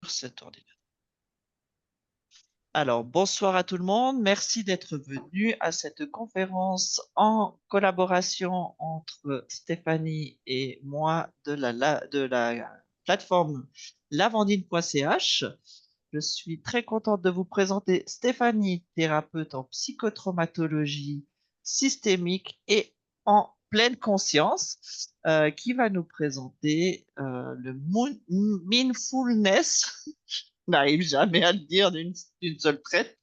cet ordinateur. Alors, bonsoir à tout le monde. Merci d'être venu à cette conférence en collaboration entre Stéphanie et moi de la plateforme lavandine.ch. Je suis très contente de vous présenter Stéphanie, thérapeute en psychotraumatologie systémique et en pleine conscience, qui va nous présenter le mindfulness. Je n'arrive jamais à le dire d'une seule traite.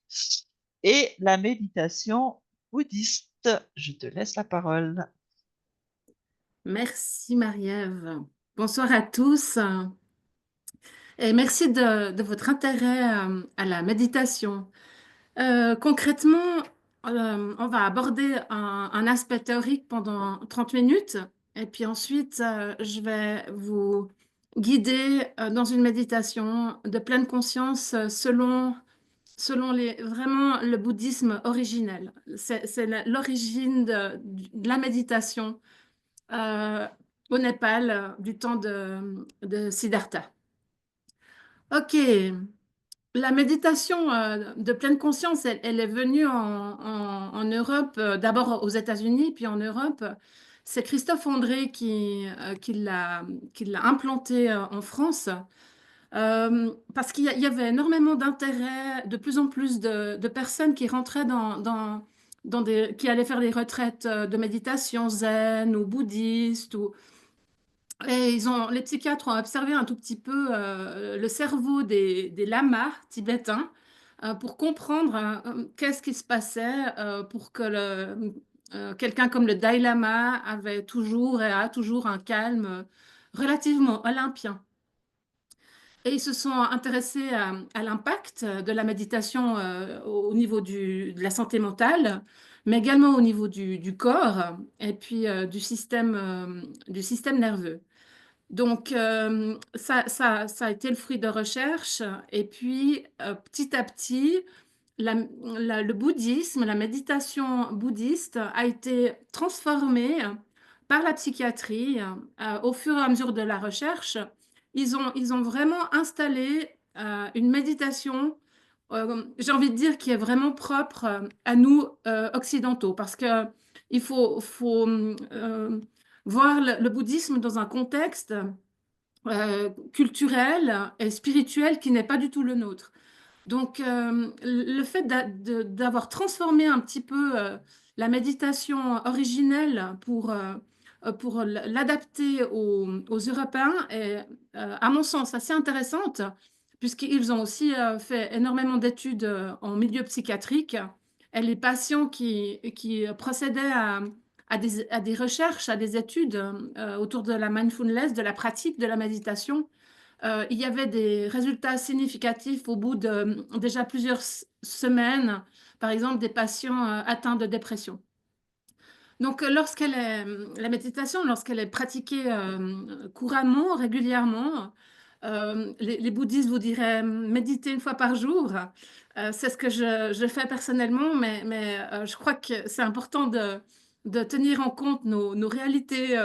Et la méditation bouddhiste. Je te laisse la parole. Merci Marie-Ève. Bonsoir à tous et merci de votre intérêt à la méditation. Concrètement, on va aborder un aspect théorique pendant 30 minutes et puis ensuite, je vais vous guider dans une méditation de pleine conscience selon vraiment le bouddhisme originel. C'est l'origine de la méditation euh, au Népal du temps de Siddhartha. Ok, la méditation de pleine conscience, elle est venue en Europe, d'abord aux États-Unis, puis en Europe. C'est Christophe André qui l'a implanté en France. Parce qu'il y avait énormément d'intérêt, de plus en plus de personnes qui rentraient qui allaient faire des retraites de méditation zen ou bouddhiste et les psychiatres ont observé un tout petit peu le cerveau des lamas tibétains pour comprendre qu'est-ce qui se passait pour que quelqu'un comme le Dalai Lama avait toujours et a toujours un calme relativement olympien. Et ils se sont intéressés à l'impact de la méditation au niveau de la santé mentale, mais également au niveau du corps et puis du système nerveux. Donc, ça a été le fruit de recherche. Et puis, petit à petit, le bouddhisme, la méditation bouddhiste a été transformée par la psychiatrie au fur et à mesure de la recherche. Ils ont vraiment installé une méditation, j'ai envie de dire, qui est vraiment propre à nous occidentaux, parce que faut voir le bouddhisme dans un contexte culturel et spirituel qui n'est pas du tout le nôtre. Donc, le fait d'avoir transformé un petit peu la méditation originelle pour l'adapter aux Européens est, à mon sens, assez intéressante, puisqu'ils ont aussi fait énormément d'études en milieu psychiatrique. Et les patients qui procédaient à des recherches, à des études autour de la mindfulness, de la pratique de la méditation, il y avait des résultats significatifs au bout de déjà plusieurs semaines, par exemple des patients atteints de dépression. Donc, la méditation, lorsqu'elle est pratiquée couramment, régulièrement, les bouddhistes vous diraient méditer une fois par jour. C'est ce que je fais personnellement, mais je crois que c'est important de tenir en compte nos réalités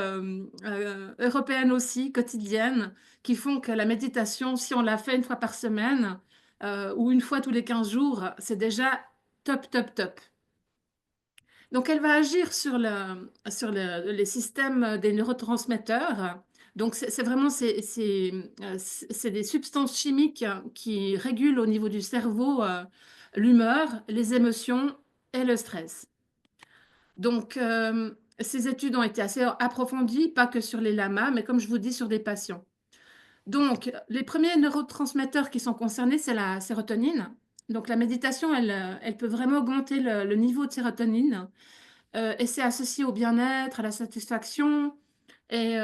européennes aussi, quotidiennes, qui font que la méditation, si on la fait une fois par semaine ou une fois tous les 15 jours, c'est déjà top, top, top. Donc, elle va agir les systèmes des neurotransmetteurs. Donc, c'est vraiment c'est des substances chimiques qui régulent au niveau du cerveau l'humeur, les émotions et le stress. Donc, ces études ont été assez approfondies, pas que sur les lamas, mais comme je vous dis, sur des patients. Donc, les premiers neurotransmetteurs qui sont concernés, c'est la sérotonine. Donc, la méditation, elle peut vraiment augmenter le niveau de sérotonine et c'est associé au bien-être, à la satisfaction. Et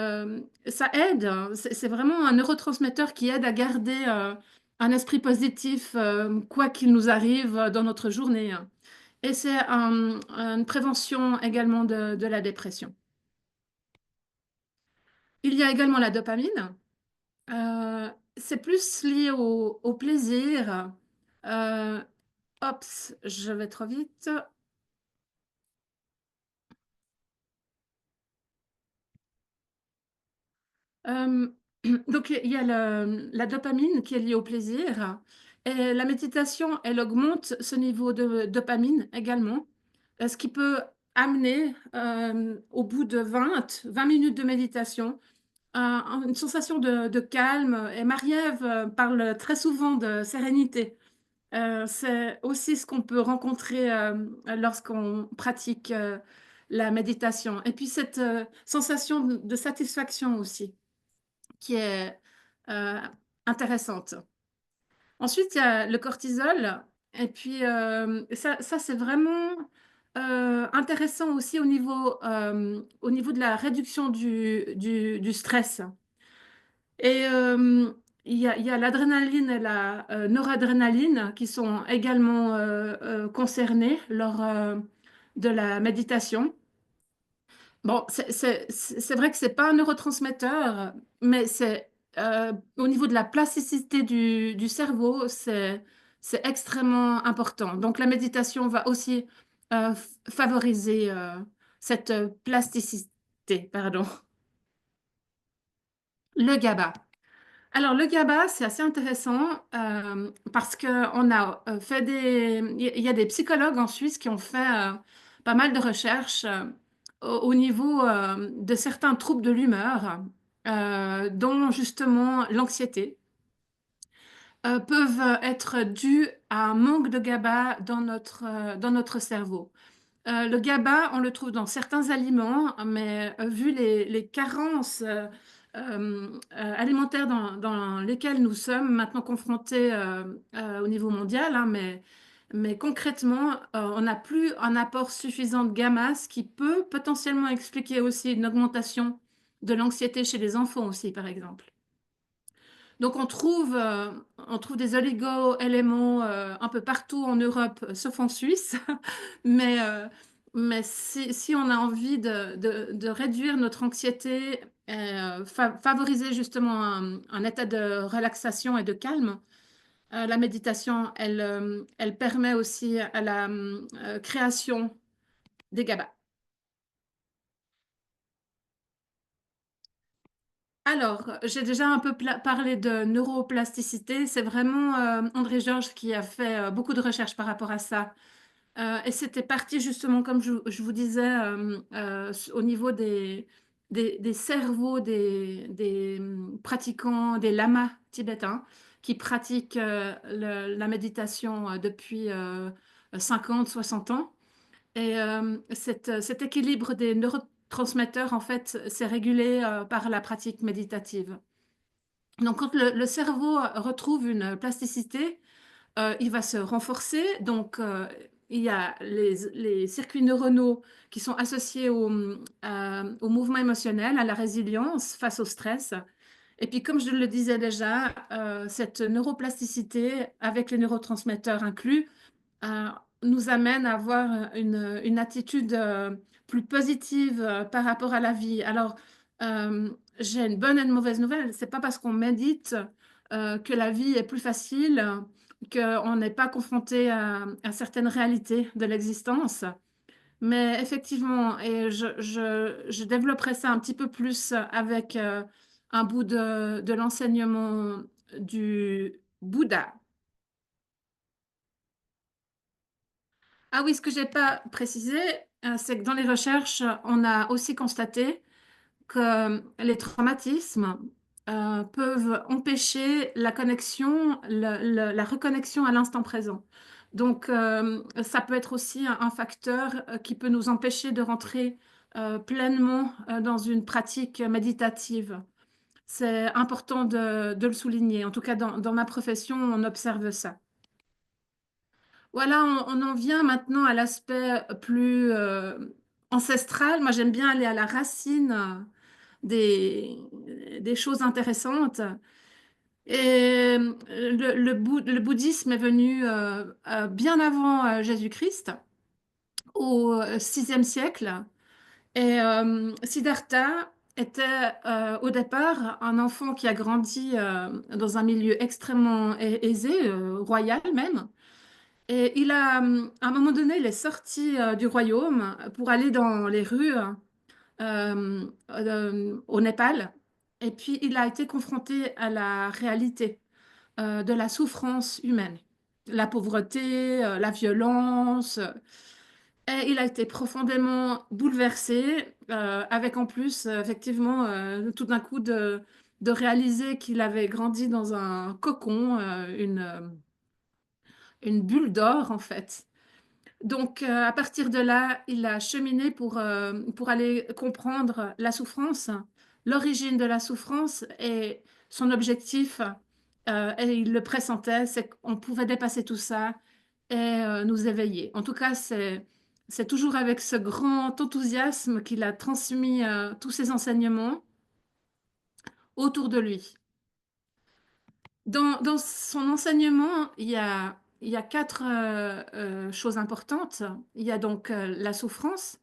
ça aide, hein. C'est vraiment un neurotransmetteur qui aide à garder un esprit positif, quoi qu'il nous arrive dans notre journée, hein. Et c'est une prévention également de la dépression. Il y a également la dopamine. C'est plus lié au plaisir. Euh, Ops, je vais trop vite. Donc, il y a la dopamine qui est liée au plaisir. Et la méditation, elle augmente ce niveau de dopamine également, ce qui peut amener, au bout de 20 minutes de méditation, une sensation de calme. Et Marie-Ève parle très souvent de sérénité. C'est aussi ce qu'on peut rencontrer lorsqu'on pratique la méditation. Et puis cette sensation de satisfaction aussi qui est euh, intéressante. Ensuite, il y a le cortisol. Et puis, ça c'est vraiment intéressant aussi au niveau de la réduction du stress. Et il y a l'adrénaline et la noradrénaline qui sont également concernées lors de la méditation. Bon, c'est vrai que c'est pas un neurotransmetteur, mais c'est au niveau de la plasticité du cerveau, c'est extrêmement important. Donc la méditation va aussi favoriser cette plasticité, pardon. Le GABA. Alors le GABA, c'est assez intéressant parce qu'on a fait il y a des psychologues en Suisse qui ont fait pas mal de recherches au niveau de certains troubles de l'humeur, dont justement l'anxiété, peuvent être dus à un manque de GABA dans notre cerveau. Le GABA, on le trouve dans certains aliments, mais vu les carences alimentaires dans lesquelles nous sommes maintenant confrontés au niveau mondial, hein, mais concrètement, on n'a plus un apport suffisant de gamma, ce qui peut potentiellement expliquer aussi une augmentation de l'anxiété chez les enfants aussi, par exemple. Donc on trouve des oligo-éléments un peu partout en Europe, sauf en Suisse. Mais, mais si on a envie de réduire notre anxiété, favoriser justement un état de relaxation et de calme, la méditation, elle permet aussi à la création des GABA. Alors, j'ai déjà un peu parlé de neuroplasticité. C'est vraiment André Georges qui a fait beaucoup de recherches par rapport à ça. Et c'était parti justement, comme je vous disais, au niveau des cerveaux des pratiquants, des lamas tibétains, qui pratiquent la méditation depuis 50, 60 ans. Et cet équilibre des neurotransmetteurs, en fait, c'est régulé par la pratique méditative. Donc, quand le cerveau retrouve une plasticité, il va se renforcer. Donc, il y a les circuits neuronaux qui sont associés au mouvement émotionnel, à la résilience face au stress. Et puis, comme je le disais déjà, cette neuroplasticité, avec les neurotransmetteurs inclus, euh, nous amène à avoir une attitude plus positive par rapport à la vie. Alors, j'ai une bonne et une mauvaise nouvelle. C'est pas parce qu'on médite que la vie est plus facile, qu'on n'est pas confronté à certaines réalités de l'existence. Mais effectivement, et je développerai ça un petit peu plus avec un bout de l'enseignement du Bouddha. Ah oui, ce que j'ai pas précisé, c'est que dans les recherches, on a aussi constaté que les traumatismes peuvent empêcher la connexion, la reconnexion à l'instant présent. Donc, ça peut être aussi un facteur qui peut nous empêcher de rentrer pleinement dans une pratique méditative. C'est important de le souligner. En tout cas, dans ma profession, on observe ça. Voilà, on en vient maintenant à l'aspect plus ancestral. Moi, j'aime bien aller à la racine des, des choses intéressantes. Et le bouddhisme est venu bien avant Jésus-Christ, au VIe siècle. Et Siddhartha était au départ un enfant qui a grandi dans un milieu extrêmement aisé, royal même. Et à un moment donné, il est sorti du royaume pour aller dans les rues au Népal. Et puis, il a été confronté à la réalité de la souffrance humaine, la pauvreté, la violence. Et il a été profondément bouleversé, avec en plus, effectivement, tout d'un coup, de réaliser qu'il avait grandi dans un cocon, une bulle d'or, en fait. Donc, à partir de là, il a cheminé pour aller comprendre la souffrance, l'origine de la souffrance et son objectif, et il le pressentait, c'est qu'on pouvait dépasser tout ça et nous éveiller. En tout cas, c'est toujours avec ce grand enthousiasme qu'il a transmis tous ses enseignements autour de lui. Dans son enseignement, il y a quatre choses importantes. Il y a donc la souffrance,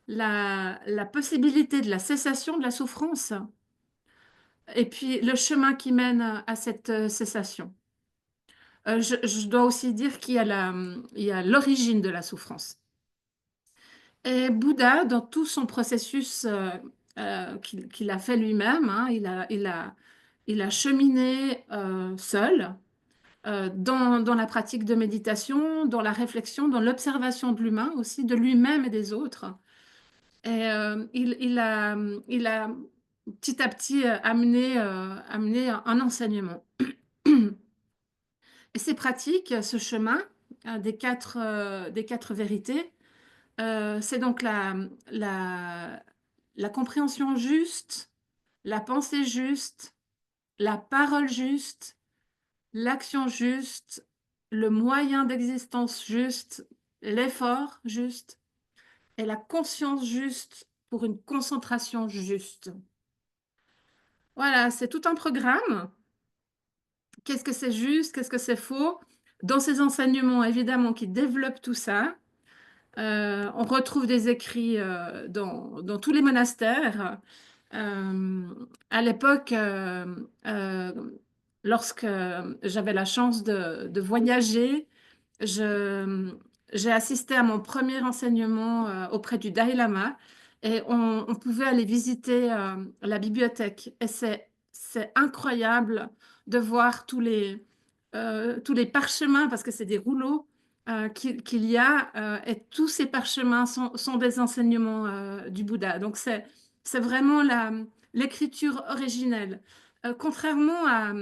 la possibilité de la cessation de la souffrance, et puis le chemin qui mène à cette cessation. Je dois aussi dire il y a l'origine de la souffrance. Et Bouddha, dans tout son processus qu'il a fait lui-même, hein, il a cheminé seul dans la pratique de méditation, dans la réflexion, dans l'observation de l'humain aussi, de lui-même et des autres. Et il a petit à petit amené un enseignement. Et ces pratiques, ce chemin des quatre vérités, c'est donc la compréhension juste, la pensée juste, la parole juste, l'action juste, le moyen d'existence juste, l'effort juste et la conscience juste pour une concentration juste. Voilà, c'est tout un programme. Qu'est-ce que c'est juste, qu'est-ce que c'est faux? Dans ces enseignements, évidemment, qui développent tout ça, on retrouve des écrits dans tous les monastères. À l'époque, euh, lorsque j'avais la chance de voyager, je- j'ai assisté à mon premier enseignement auprès du Dalai Lama et on pouvait aller visiter la bibliothèque. Et c'est incroyable de voir tous les parchemins, parce que c'est des rouleaux qu'il y a, et tous ces parchemins sont des enseignements du Bouddha. Donc c'est vraiment l'écriture originelle. Contrairement à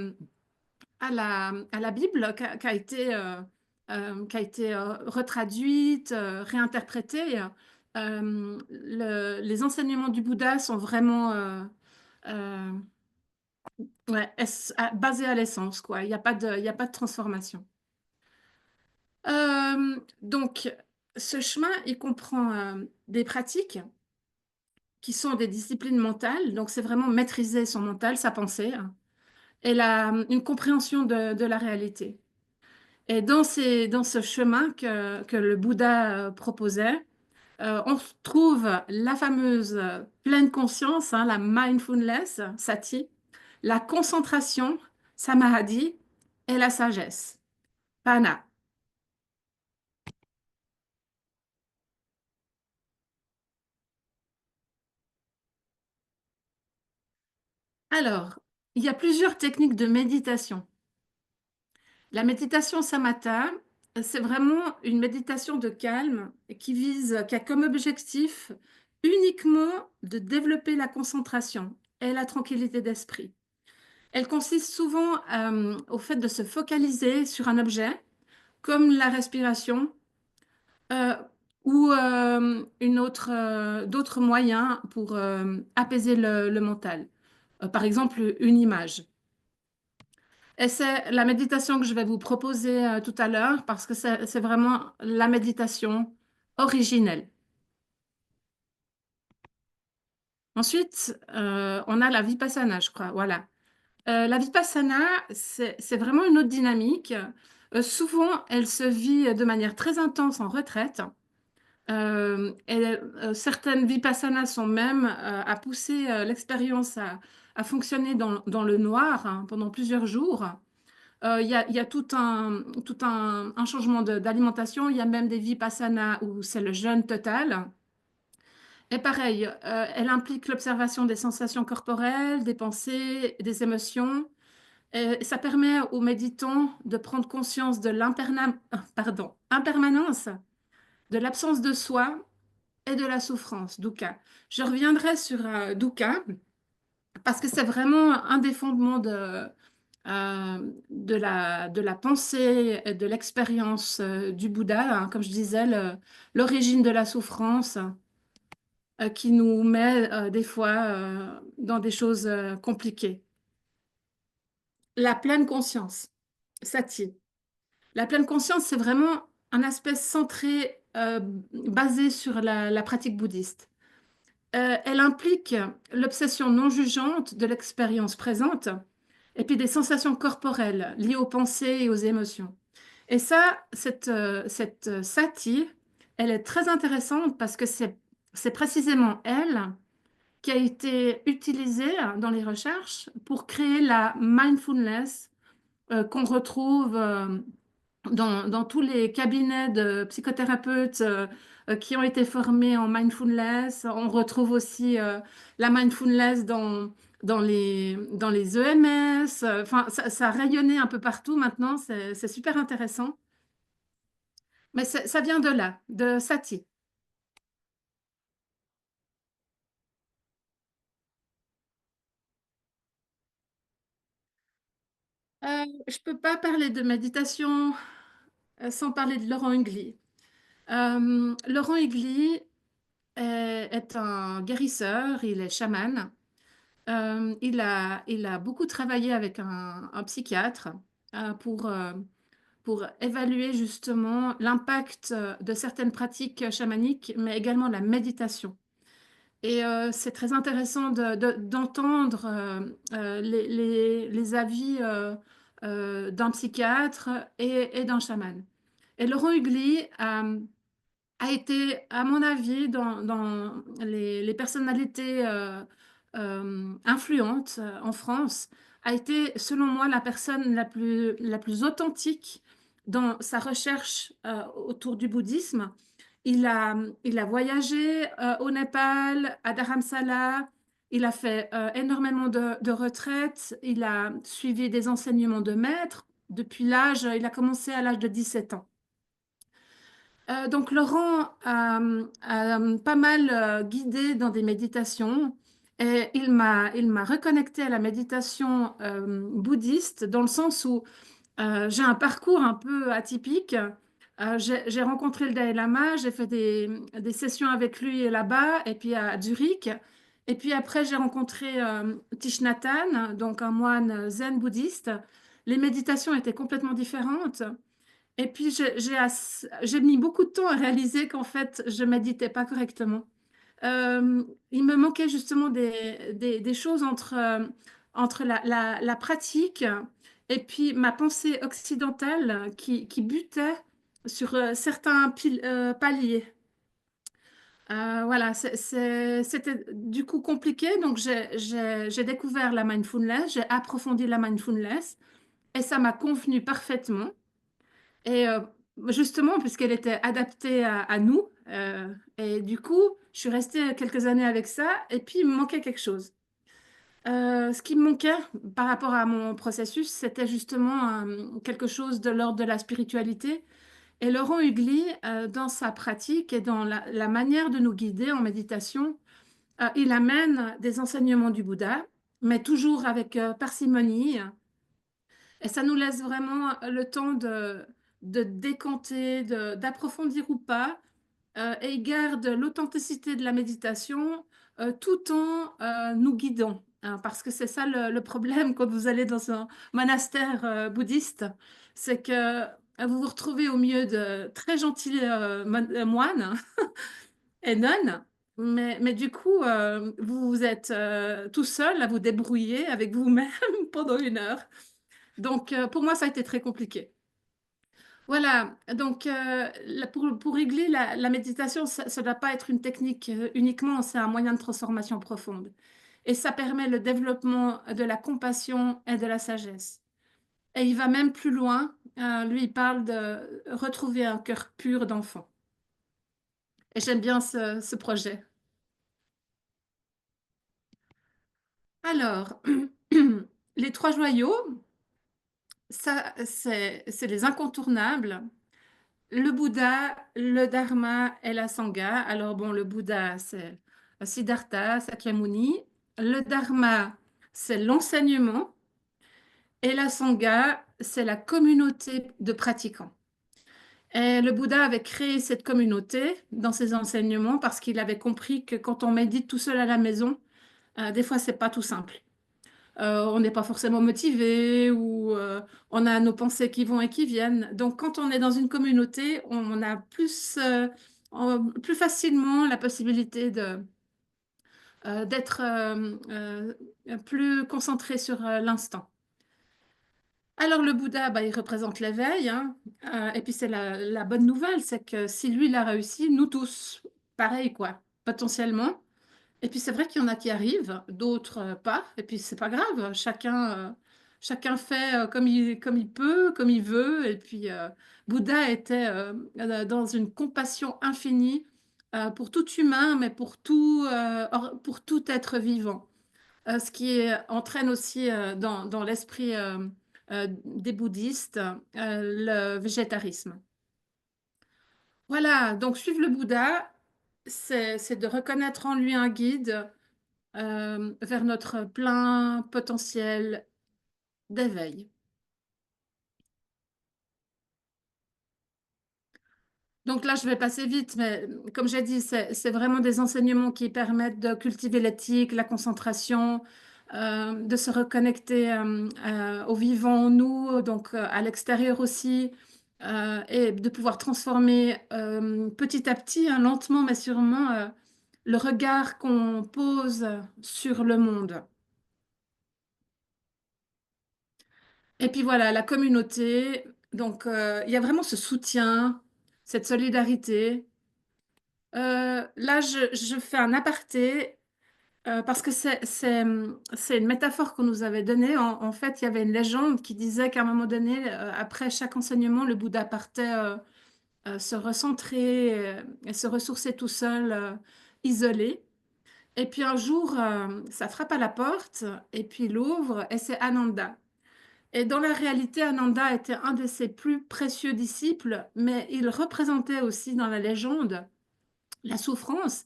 la Bible qui a été retraduite, réinterprétée, les enseignements du Bouddha sont vraiment euh, ouais, basés à l'essence, quoi. Il y a pas de transformation. Donc, ce chemin, il comprend des pratiques qui sont des disciplines mentales. Donc, c'est vraiment maîtriser son mental, sa pensée, hein, et une compréhension de la réalité. Et dans ce chemin que le Bouddha proposait, on trouve la fameuse pleine conscience, hein, la mindfulness, sati, la concentration, samadhi, et la sagesse, pana. Alors, il y a plusieurs techniques de méditation. La méditation samatha, c'est vraiment une méditation de calme qui a comme objectif uniquement de développer la concentration et la tranquillité d'esprit. Elle consiste souvent au fait de se focaliser sur un objet, comme la respiration, euh, ou d'autres moyens pour apaiser le mental. Par exemple, une image. Et c'est la méditation que je vais vous proposer tout à l'heure parce que c'est vraiment la méditation originelle. Ensuite, on a la vipassana, je crois. Voilà. La vipassana, c'est vraiment une autre dynamique. Souvent, elle se vit de manière très intense en retraite. Certaines vipassanas sont même à pousser l'expérience à fonctionner dans le noir, hein, pendant plusieurs jours. Il y a tout un changement d'alimentation. Il y a même des vipassanas où c'est le jeûne total. Et pareil, elle implique l'observation des sensations corporelles, des pensées, des émotions. Et ça permet aux méditants de prendre conscience de impermanence, de l'absence de soi et de la souffrance, dukkha. Je reviendrai sur dukkha parce que c'est vraiment un des fondements de la pensée et de l'expérience du Bouddha, hein. Comme je disais, l'origine de la souffrance qui nous met des fois dans des choses compliquées. La pleine conscience, sati. La pleine conscience, c'est vraiment un aspect centré, basé sur la pratique bouddhiste. Elle implique l'obsession non jugeante de l'expérience présente et puis des sensations corporelles liées aux pensées et aux émotions. Et ça, cette sati, elle est très intéressante parce que c'est précisément elle qui a été utilisée dans les recherches pour créer la mindfulness qu'on retrouve dans tous les cabinets de psychothérapeutes qui ont été formés en mindfulness. On retrouve aussi la mindfulness dans les EMS. Enfin, ça a rayonné un peu partout maintenant. C'est super intéressant. Mais ça vient de là, de Satie. Je ne peux pas parler de méditation sans parler de Laurent Hugli. Laurent Hugli est un guérisseur, il est chaman. Il a beaucoup travaillé avec un psychiatre euh, pour, euh, pour évaluer justement l'impact de certaines pratiques chamaniques, mais également la méditation. Et c'est très intéressant d'entendre les avis d'un psychiatre et d'un chaman. Et Laurent Hugli a été, à mon avis, dans les personnalités influentes en France, a été, selon moi, la personne la plus authentique dans sa recherche autour du bouddhisme. Il a voyagé au Népal, à Dharamsala, il a fait énormément de retraites, il a suivi des enseignements de maîtres. Il a commencé à l'âge de 17 ans. Donc Laurent a pas mal guidé dans des méditations et il m'a reconnecté à la méditation bouddhiste dans le sens où j'ai un parcours un peu atypique. J'ai rencontré le Dalai Lama, j'ai fait des sessions avec lui là-bas et puis à Zurich. Et puis après, j'ai rencontré Thich Nhat Hanh, donc un moine zen bouddhiste. Les méditations étaient complètement différentes. Et puis, j'ai mis beaucoup de temps à réaliser qu'en fait, je méditais pas correctement. Il me manquait justement des choses entre la pratique et puis ma pensée occidentale qui butait sur certains paliers. Voilà, c'était du coup compliqué. Donc, j'ai découvert la mindfulness, j'ai approfondi la mindfulness et ça m'a convenu parfaitement. Et justement, puisqu'elle était adaptée à nous, et du coup, je suis restée quelques années avec ça, et puis il me manquait quelque chose. Ce qui me manquait par rapport à mon processus, c'était justement quelque chose de l'ordre de la spiritualité. Et Laurent Hugli, dans sa pratique et dans la manière de nous guider en méditation, il amène des enseignements du Bouddha, mais toujours avec parcimonie. Et ça nous laisse vraiment le temps de décanter, d'approfondir ou pas, et il garde l'authenticité de la méditation tout en nous guidant, hein, parce que c'est ça le problème quand vous allez dans un monastère bouddhiste, c'est que vous vous retrouvez au milieu de très gentils moines et nonnes, mais du coup, vous êtes tout seul à vous débrouiller avec vous-même pendant 1 heure. Donc, pour moi, ça a été très compliqué. Voilà, donc pour régler la méditation, ça ne doit pas être une technique uniquement, c'est un moyen de transformation profonde. Et ça permet le développement de la compassion et de la sagesse. Et il va même plus loin, lui, il parle de retrouver un cœur pur d'enfant. Et j'aime bien ce projet. Alors, les trois joyaux, ça, c'est les incontournables. Le Bouddha, le Dharma et la Sangha. Alors bon, le Bouddha, c'est Siddhartha, Sakyamuni. Le Dharma, c'est l'enseignement. Et la Sangha, c'est la communauté de pratiquants. Et le Bouddha avait créé cette communauté dans ses enseignements parce qu'il avait compris que quand on médite tout seul à la maison, des fois, c'est pas tout simple. On n'est pas forcément motivé ou on a nos pensées qui vont et qui viennent. Donc, quand on est dans une communauté, on a plus facilement la possibilité d'être plus concentré sur l'instant. Alors, le Bouddha, bah, il représente l'éveil, hein. Et puis, c'est la bonne nouvelle, c'est que si lui, il a réussi, nous tous, pareil, quoi, potentiellement. Et puis c'est vrai qu'il y en a qui arrivent, d'autres pas. Et puis c'est pas grave, chacun fait comme il peut, comme il veut. Et puis Bouddha était dans une compassion infinie pour tout humain, mais pour tout être vivant. Ce qui entraîne aussi dans l'esprit des bouddhistes le végétarisme. Voilà, donc suivre le Bouddha, c'est de reconnaître en lui un guide vers notre plein potentiel d'éveil. Donc là, je vais passer vite, mais comme j'ai dit, c'est vraiment des enseignements qui permettent de cultiver l'éthique, la concentration, de se reconnecter au vivant en nous, donc à l'extérieur aussi, et de pouvoir transformer petit à petit, hein, lentement mais sûrement, le regard qu'on pose sur le monde. Et puis voilà, la communauté. Donc, il y a vraiment ce soutien, cette solidarité. Là, je fais un aparté parce que c'est une métaphore qu'on nous avait donnée. En fait, il y avait une légende qui disait qu'à un moment donné, après chaque enseignement, le Bouddha partait se recentrer et se ressourcer tout seul, isolé. Et puis un jour, ça frappe à la porte et puis il ouvre et c'est Ananda. Et dans la réalité, Ananda était un de ses plus précieux disciples, mais il représentait aussi dans la légende la souffrance,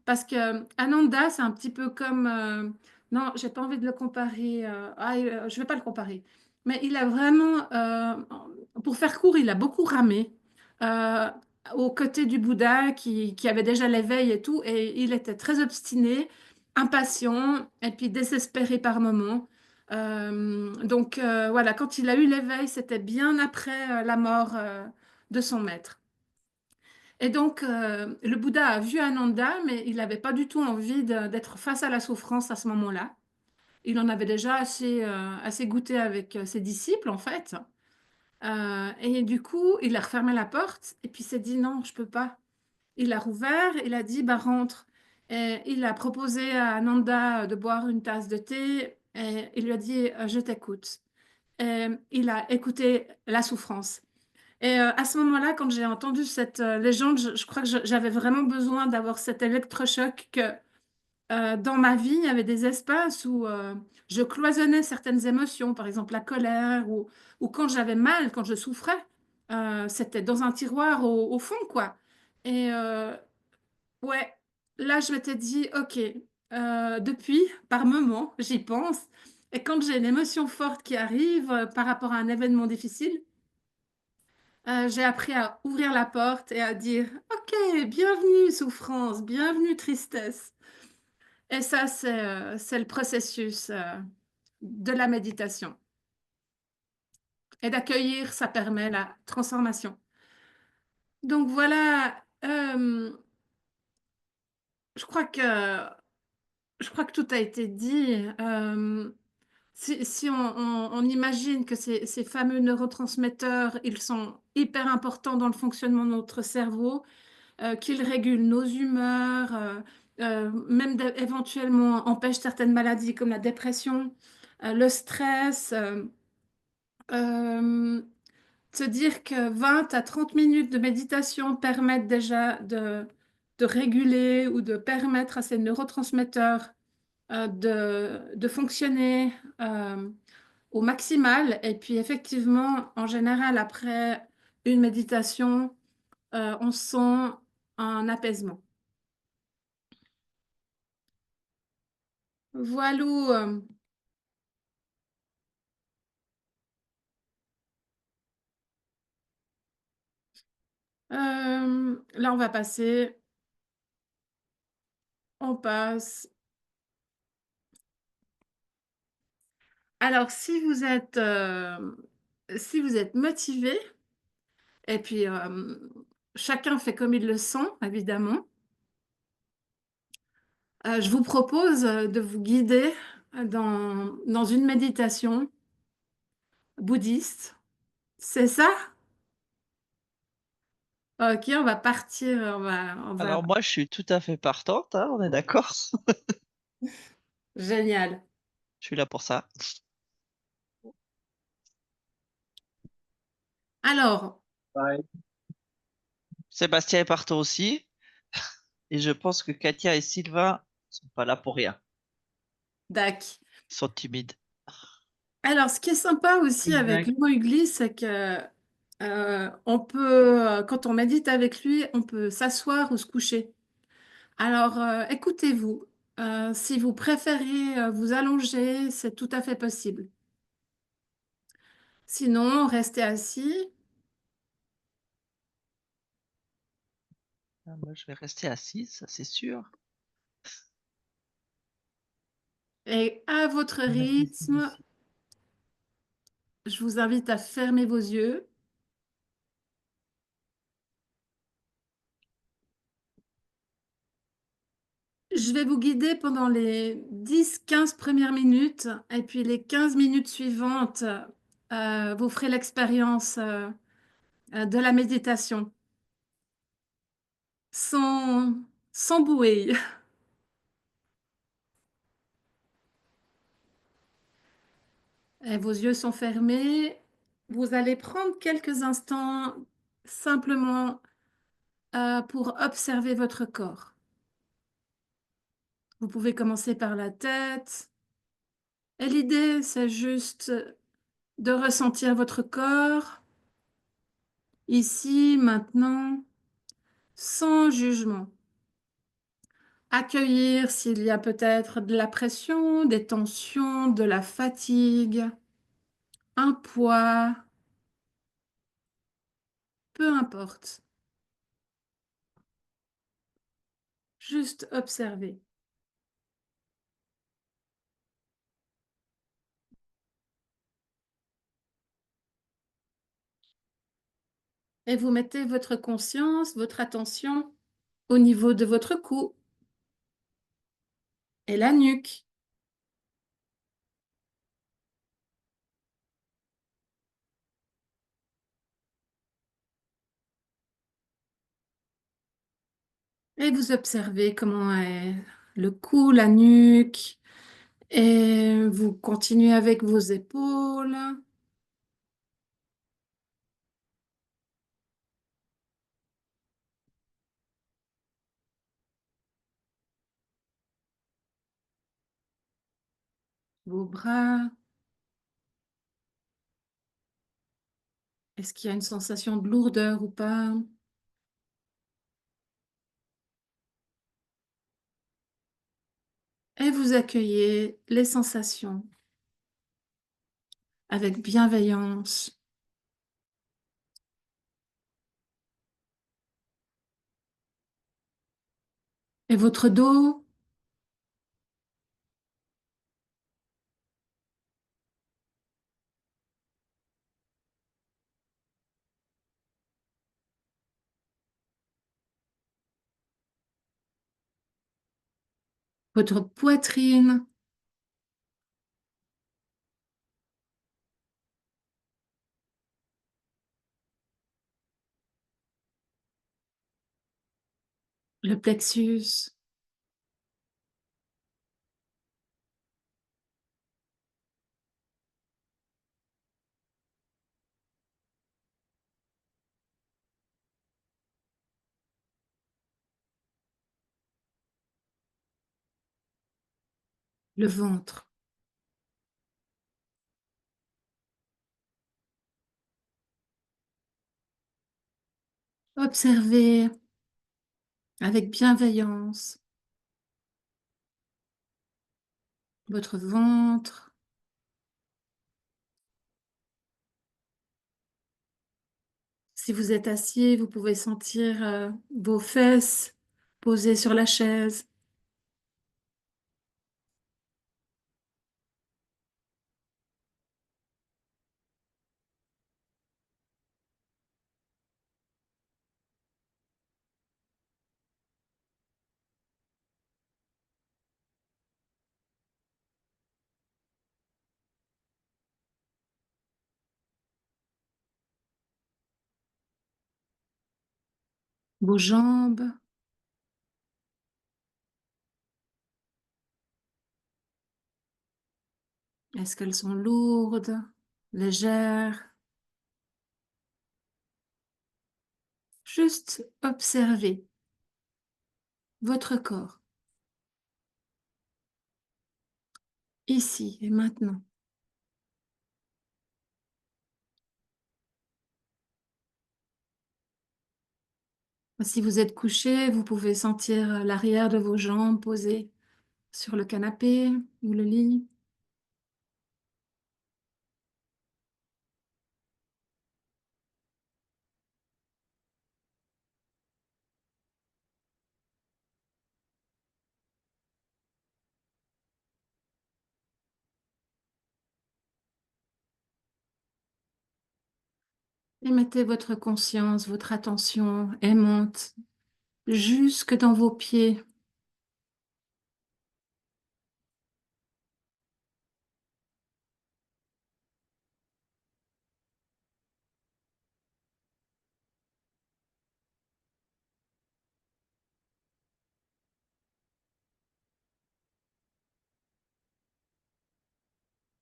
parce que Ananda, c'est un petit peu comme... non, j'ai pas envie de le comparer. Je vais pas le comparer. Mais il a vraiment, pour faire court, il a beaucoup ramé euh, aux côtés du Bouddha qui avait déjà l'éveil et tout, et il était très obstiné, impatient, et puis désespéré par moments. Donc voilà, quand il a eu l'éveil, c'était bien après la mort de son maître. Et donc, le Bouddha a vu Ananda, mais il n'avait pas du tout envie d'être face à la souffrance à ce moment-là. Il en avait déjà assez goûté avec ses disciples, en fait. Et du coup, il a refermé la porte et puis s'est dit non, je peux pas. Il a rouvert, il a dit bah rentre. Et il a proposé à Ananda de boire une tasse de thé et il lui a dit je t'écoute. Et il a écouté la souffrance. Et à ce moment-là, quand j'ai entendu cette légende, je crois que j'avais vraiment besoin d'avoir cet électrochoc que dans ma vie, il y avait des espaces où je cloisonnais certaines émotions, par exemple la colère ou quand j'avais mal, quand je souffrais, c'était dans un tiroir au fond, quoi. Et ouais, là, je m'étais dit, OK, depuis, par moment, j'y pense. Et quand j'ai une émotion forte qui arrive par rapport à un événement difficile, j'ai appris à ouvrir la porte et à dire, OK, bienvenue souffrance, bienvenue tristesse. Et ça, c'est le processus de la méditation. Et d'accueillir, ça permet la transformation. Donc voilà, je crois que, je crois que tout a été dit. Si on imagine que ces fameux neurotransmetteurs, ils sont hyper importants dans le fonctionnement de notre cerveau, qu'ils régulent nos humeurs, même éventuellement empêchent certaines maladies comme la dépression, le stress. Euh, Se dire que 20 à 30 minutes de méditation permettent déjà de réguler ou de permettre à ces neurotransmetteurs de fonctionner au maximal. Et puis effectivement, en général, après une méditation, on sent un apaisement. Voilà. Là, on va passer. On passe. Alors, si vous êtes motivé, et puis chacun fait comme il le sent, évidemment, je vous propose de vous guider dans une méditation bouddhiste. C'est ça? Ok, on va partir. Alors moi, je suis tout à fait partante, hein, on est d'accord? Génial. Je suis là pour ça. Alors, Sébastien est partant aussi, et je pense que Katia et Sylvain sont pas là pour rien. dac. Ils sont timides. Alors, ce qui est sympa aussi avec Exact. le Mowgli, c'est que on peut, quand on médite avec lui, on peut s'asseoir ou se coucher. Alors, écoutez-vous. Si vous préférez vous allonger, c'est tout à fait possible. Sinon, restez assis Ah, moi, je vais rester assise, ça c'est sûr. et à votre On va rester rythme, ici. je vous invite à fermer vos yeux. Je vais vous guider pendant les 10-15 premières minutes et puis les 15 minutes suivantes, vous ferez l'expérience de la méditation sans, sans bouée. Et vos yeux sont fermés. Vous allez prendre quelques instants simplement pour observer votre corps. Vous pouvez commencer par la tête. Et l'idée, c'est juste de ressentir votre corps ici, maintenant, sans jugement. Accueillir s'il y a peut-être de la pression, des tensions, de la fatigue, un poids, peu importe. Juste observer. Et vous mettez votre conscience, votre attention au niveau de votre cou et la nuque, et vous observez comment est le cou, la nuque, et vous continuez avec vos épaules, vos bras. Est-ce qu'il y a une sensation de lourdeur ou pas? Et vous accueillez les sensations avec bienveillance. Et votre dos, votre poitrine, le plexus, le ventre. Observez avec bienveillance votre ventre. Si vous êtes assis, vous pouvez sentir vos fesses posées sur la chaise. Vos jambes, est-ce qu'elles sont lourdes, légères? Juste observez votre corps, ici et maintenant. Si vous êtes couché, vous pouvez sentir l'arrière de vos jambes posées sur le canapé ou le lit. Et mettez votre conscience, votre attention aimante jusque dans vos pieds.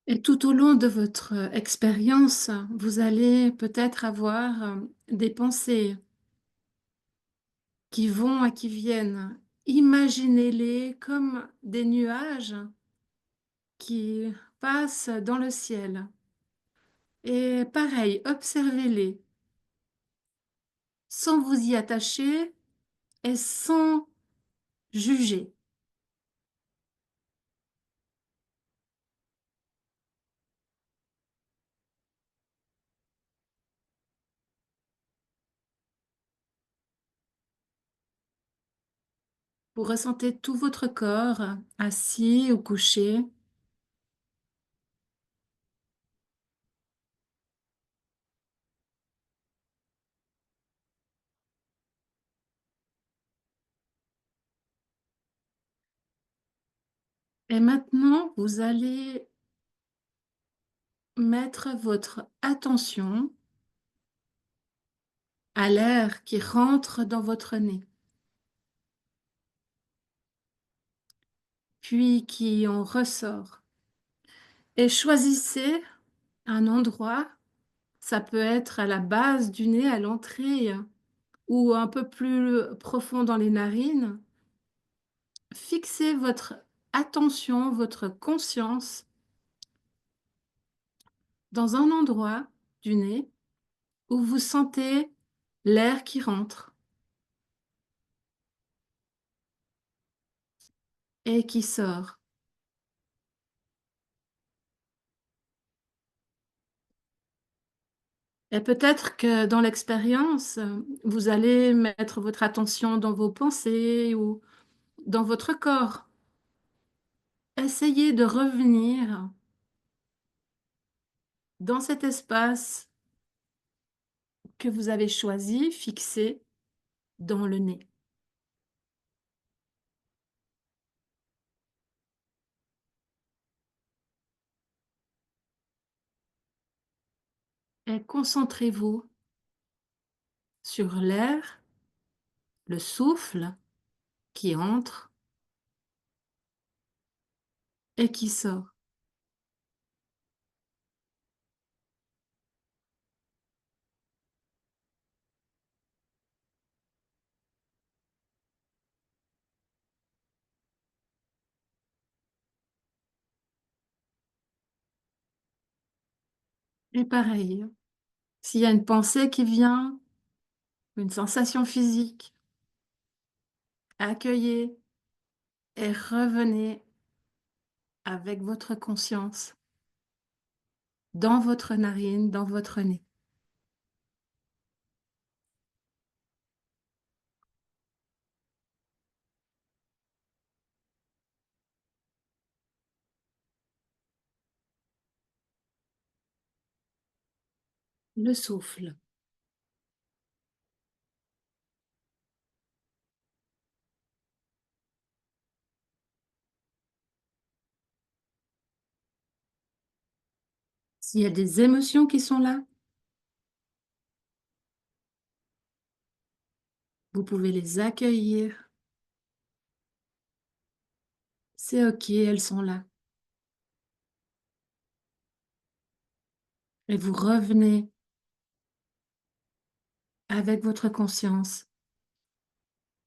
Et tout au long de votre expérience, vous allez peut-être avoir des pensées qui vont et qui viennent. Imaginez-les comme des nuages qui passent dans le ciel. Et pareil, observez-les sans vous y attacher et sans juger. Vous ressentez tout votre corps, assis ou couché. Et maintenant, vous allez mettre votre attention à l'air qui rentre dans votre nez, puis qui en ressort. Et choisissez un endroit, ça peut être à la base du nez, à l'entrée, ou un peu plus profond dans les narines. Fixez votre attention, votre conscience dans un endroit du nez où vous sentez l'air qui rentre et qui sort. Et peut-être que dans l'expérience, vous allez mettre votre attention dans vos pensées ou dans votre corps. Essayez de revenir dans cet espace que vous avez choisi, fixé dans le nez. Et concentrez-vous sur l'air, le souffle qui entre et qui sort. Et pareil, s'il y a une pensée qui vient, une sensation physique, accueillez et revenez avec votre conscience dans votre narine, dans votre nez. Le souffle. S'il y a des émotions qui sont là, vous pouvez les accueillir. C'est OK, elles sont là. Et vous revenez avec votre conscience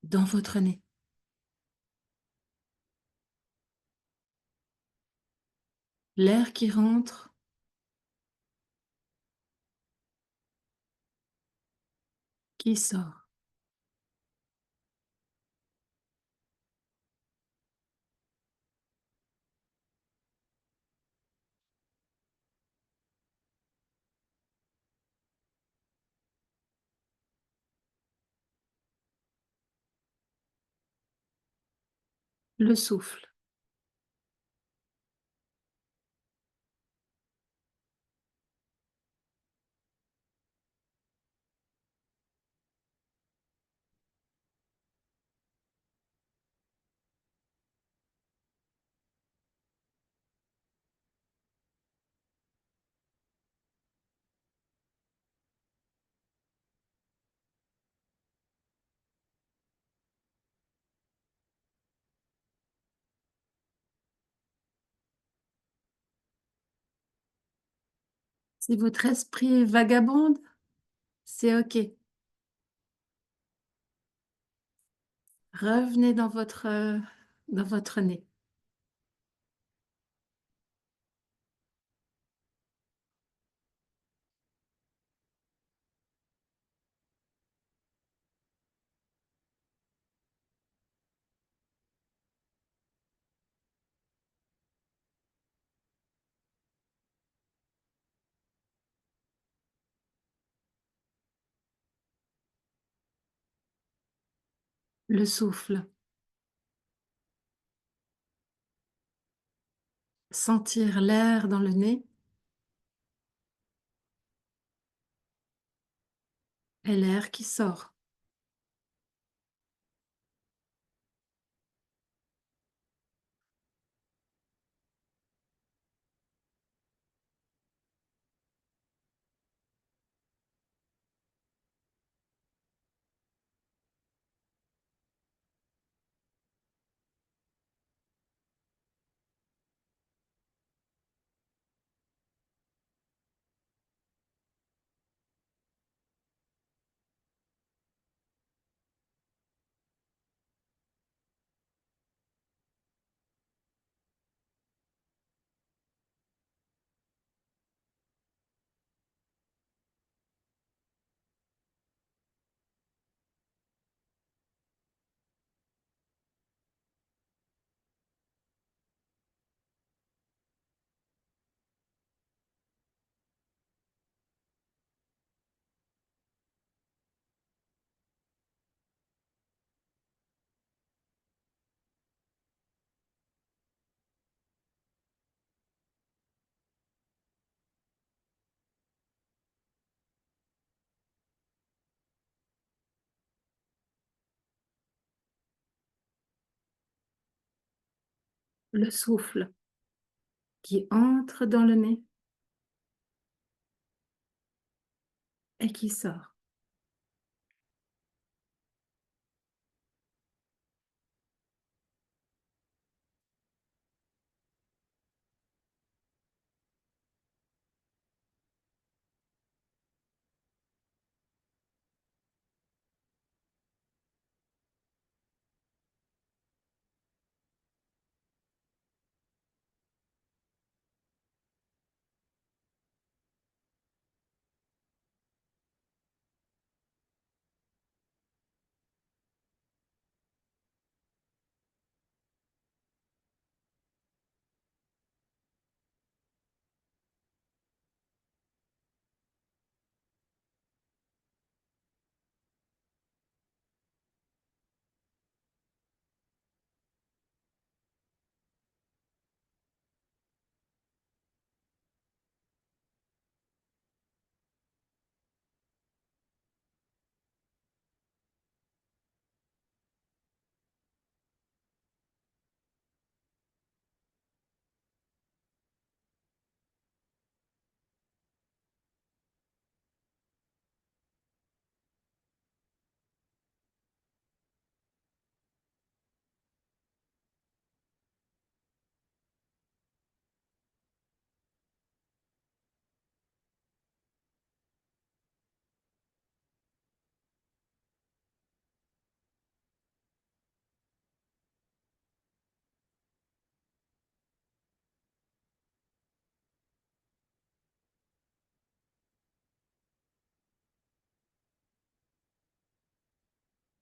dans votre nez. L'air qui rentre, qui sort. Le souffle. Si votre esprit vagabonde, c'est OK. Revenez dans votre nez. Le souffle. Sentir l'air dans le nez et l'air qui sort. Le souffle qui entre dans le nez et qui sort.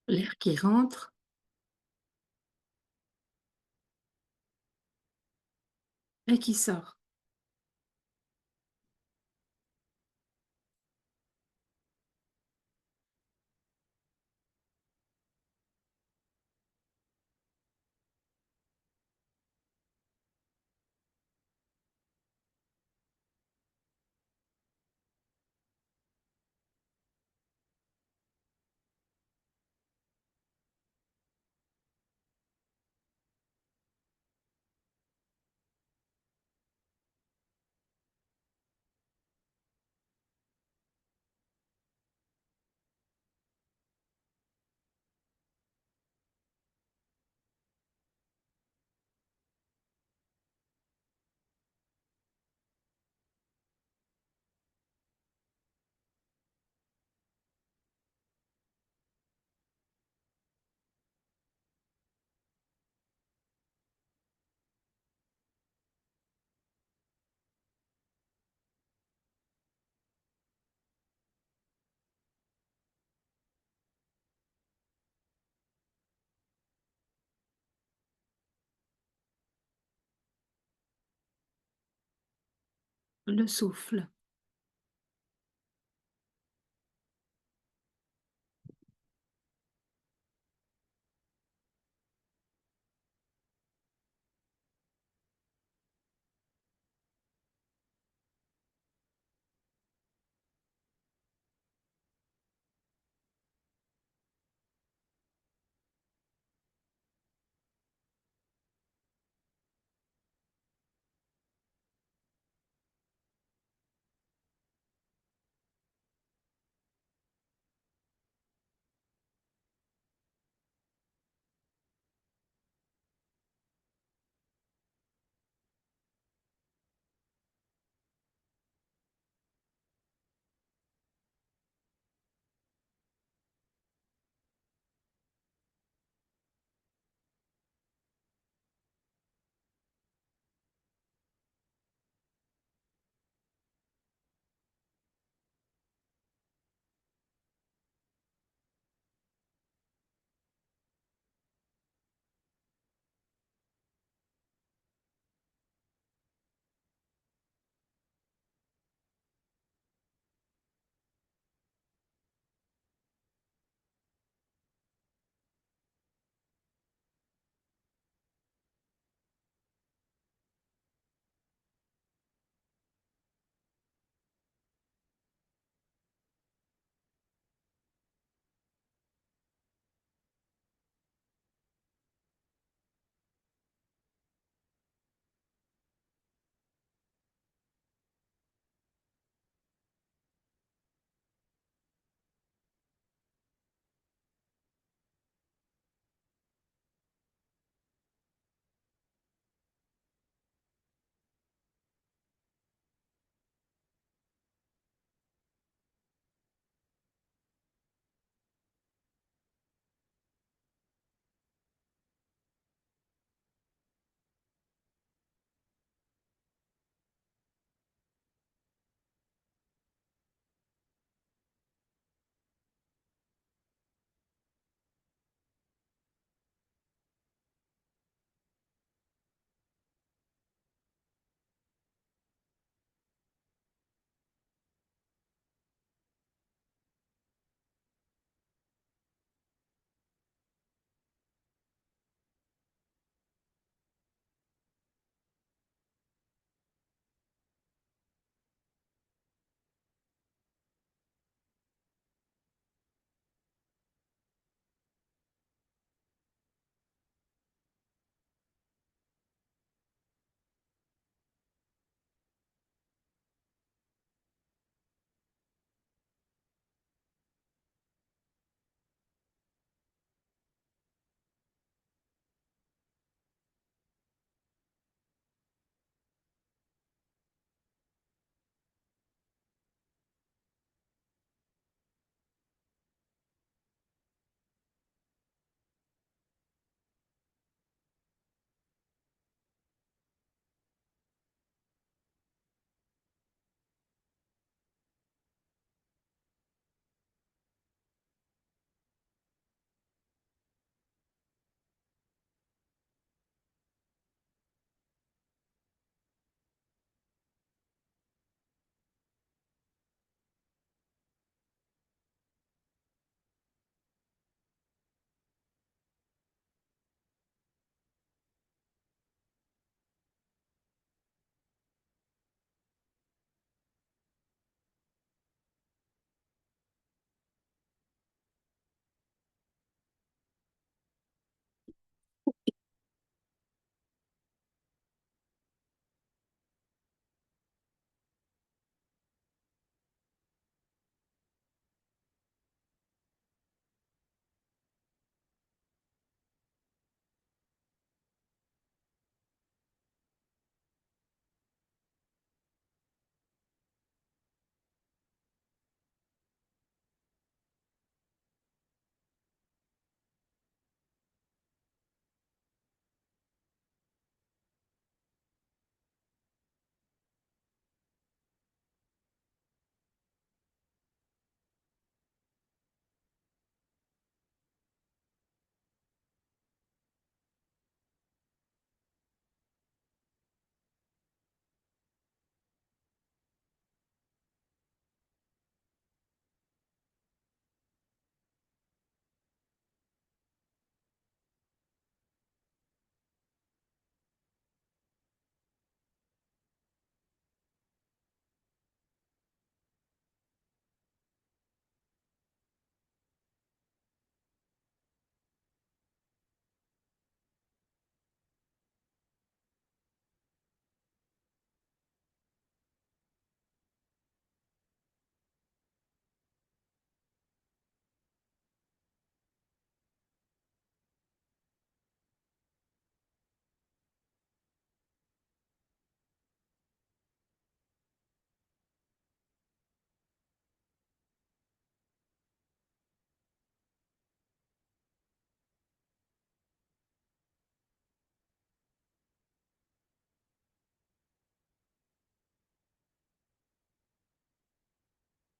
L'air qui rentre et qui sort. Le souffle.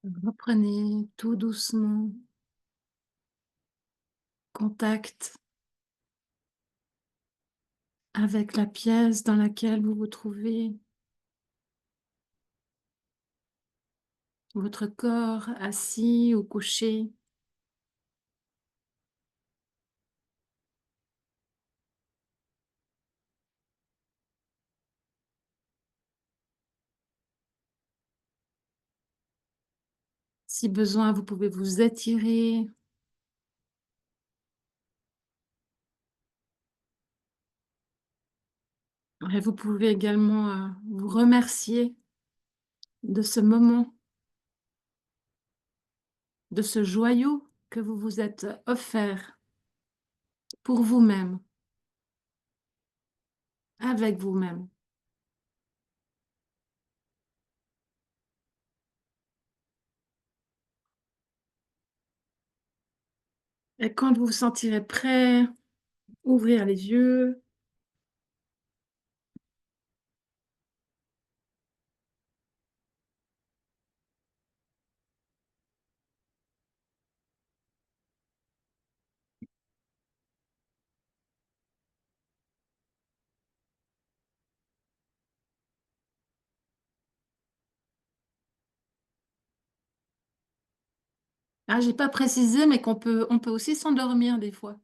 Reprenez tout doucement contact avec la pièce dans laquelle vous vous trouvez, votre corps assis ou couché. Si besoin, vous pouvez vous étirer. Et vous pouvez également vous remercier de ce moment, de ce joyau que vous vous êtes offert pour vous-même, avec vous-même. Et quand vous vous sentirez prêt, ouvrir les yeux. Ah, j'ai pas précisé, mais on peut aussi s'endormir des fois.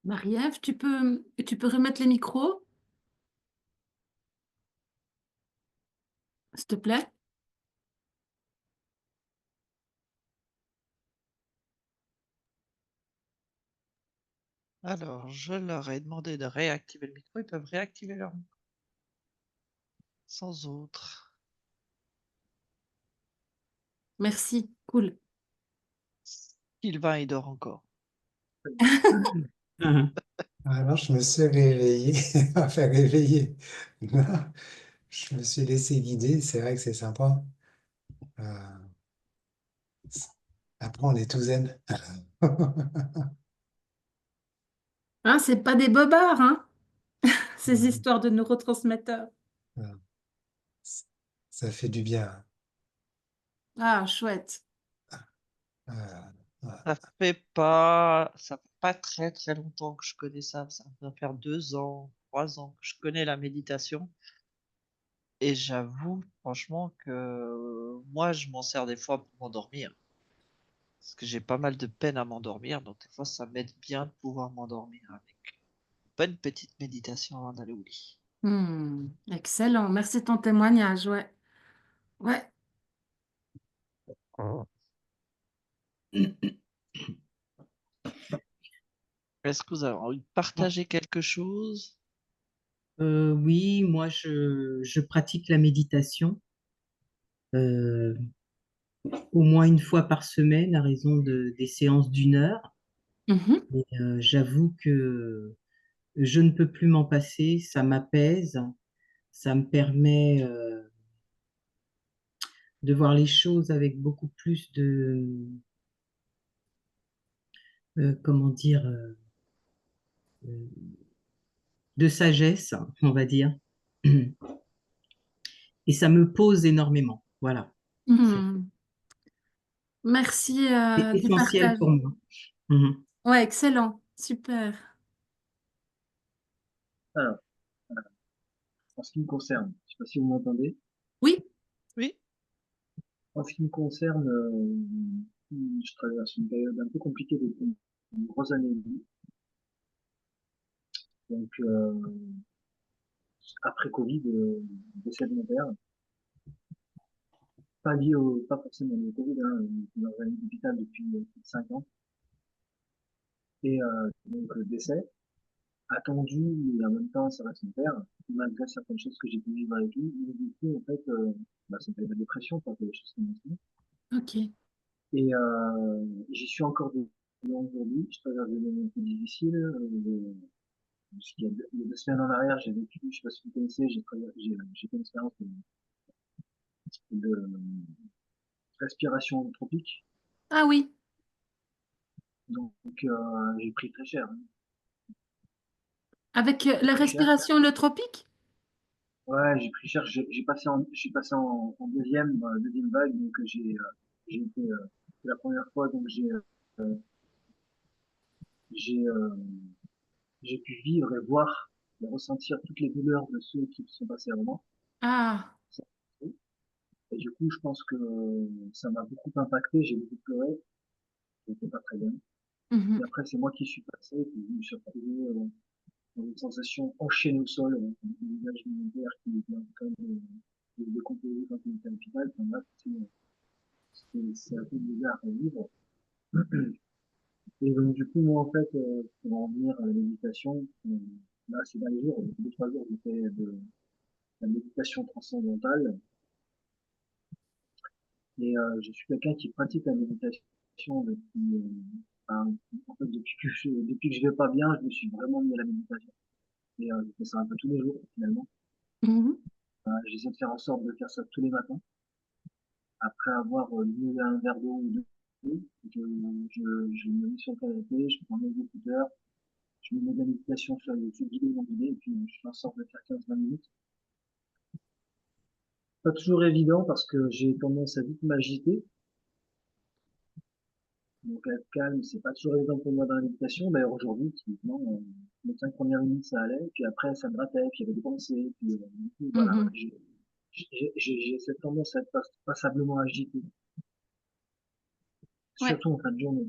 Marie-Ève, tu peux remettre les micros, s'il te plaît? Alors, je leur ai demandé de réactiver le micro. Ils peuvent réactiver leur micro sans autre. Merci, cool. Sylvain, il dort encore. Alors, je me suis réveillé, enfin réveillé. Non, je me suis laissé guider. C'est vrai que c'est sympa. Euh, Après, on est tous zen. Hein, c'est pas des bobards, hein, ces histoires de neurotransmetteurs. Ça fait du bien. Ah, chouette. Euh, ouais. Ça fait pas très très longtemps que je connais ça. Ça doit faire 2 ans, 3 ans que je connais la méditation. Et j'avoue, franchement, que moi, je m'en sers des fois pour m'endormir. Parce que j'ai pas mal de peine à m'endormir. Donc, des fois, ça m'aide bien de pouvoir m'endormir avec une bonne petite méditation avant d'aller au lit. Excellent. Merci de ton témoignage. Ouais. Ouais. Est-ce que vous avez envie de partager quelque chose? Oui, moi je pratique la méditation euh, au moins une fois par semaine à raison des séances d'1 heure. Mhm. Et j'avoue que je ne peux plus m'en passer, ça m'apaise, ça me permet de voir les choses avec beaucoup plus comment dire, de sagesse, on va dire. Et ça me pose énormément. Voilà, c'est Mhm. Merci c'est du essentiel partage. pour moi. Mhm. Ouais, excellent. Super. Alors, en ce qui me concerne, je sais pas si vous m'entendez. Oui. Oui, En ce qui me concerne, je traverse une période un peu compliquée depuis une grosse année et demie. Donc, après Covid, décès de mon père, pas forcément au Covid, hein, il est dans un hôpital depuis plus de 5 ans. Et donc, décès, attendu, et en même temps, ça reste mon père, malgré certaines choses que j'ai pu vivre avec lui. Mais du coup, en fait, ça fait de la dépression, quoi, des choses comme ça. Ok. Et j'y suis encore aujourd'hui. Je traverse des moments un peu difficiles. Il y a 2 semaines en arrière, j'ai vécu, je sais pas si vous connaissez, j'ai fait une expérience de respiration holotropique. Ah oui. Donc, j'ai pris très cher, hein. Avec J'ai pris la très cher. respiration holotropique? Ouais, j'ai pris cher. Je suis passé en deuxième vague, donc j'ai été, c'est la première fois, donc j'ai, euh, j'ai pu vivre et voir et ressentir toutes les douleurs de ceux qui sont passés avant moi. Ah. Et du coup, je pense que ça m'a beaucoup impacté. J'ai beaucoup pleuré. J'étais pas très bien. Et Mhm. après, c'est moi qui suis passé, puis je me suis retrouvé dans une sensation enchaînée au sol, un visage de mon père qui était en train de décomposer quand il était à l'hôpital. Enfin, là, c'est un peu bizarre à vivre. Et donc, du coup, moi, en fait, pour en venir à la méditation, là, ces derniers jours, depuis 2, 3 jours, j'ai fait de la méditation transcendantale. Et je suis quelqu'un qui pratique la méditation depuis, en fait, depuis que je vais pas bien, je me suis vraiment mis à la méditation. Et je fais ça un peu tous les jours, finalement. Mhm. J'essaie de faire en sorte de faire ça tous les matins. Après avoir bu un verre d'eau ou deux, je me mets sur le canapé, je prends mes écouteurs, je me mets de la méditation sur YouTube, guidé ou non guidé, et puis je fais en sorte de faire 15-20 minutes. Pas toujours évident parce que j'ai tendance à vite m'agiter. Donc être calme, c'est pas toujours évident pour moi dans la méditation. D'ailleurs aujourd'hui, typiquement, les 5 premières minutes ça allait, puis après ça me grattait, puis il y avait des pensées, puis du coup, voilà, Mhm. j'ai cette tendance à être passablement agité, Ouais. surtout en fin de journée.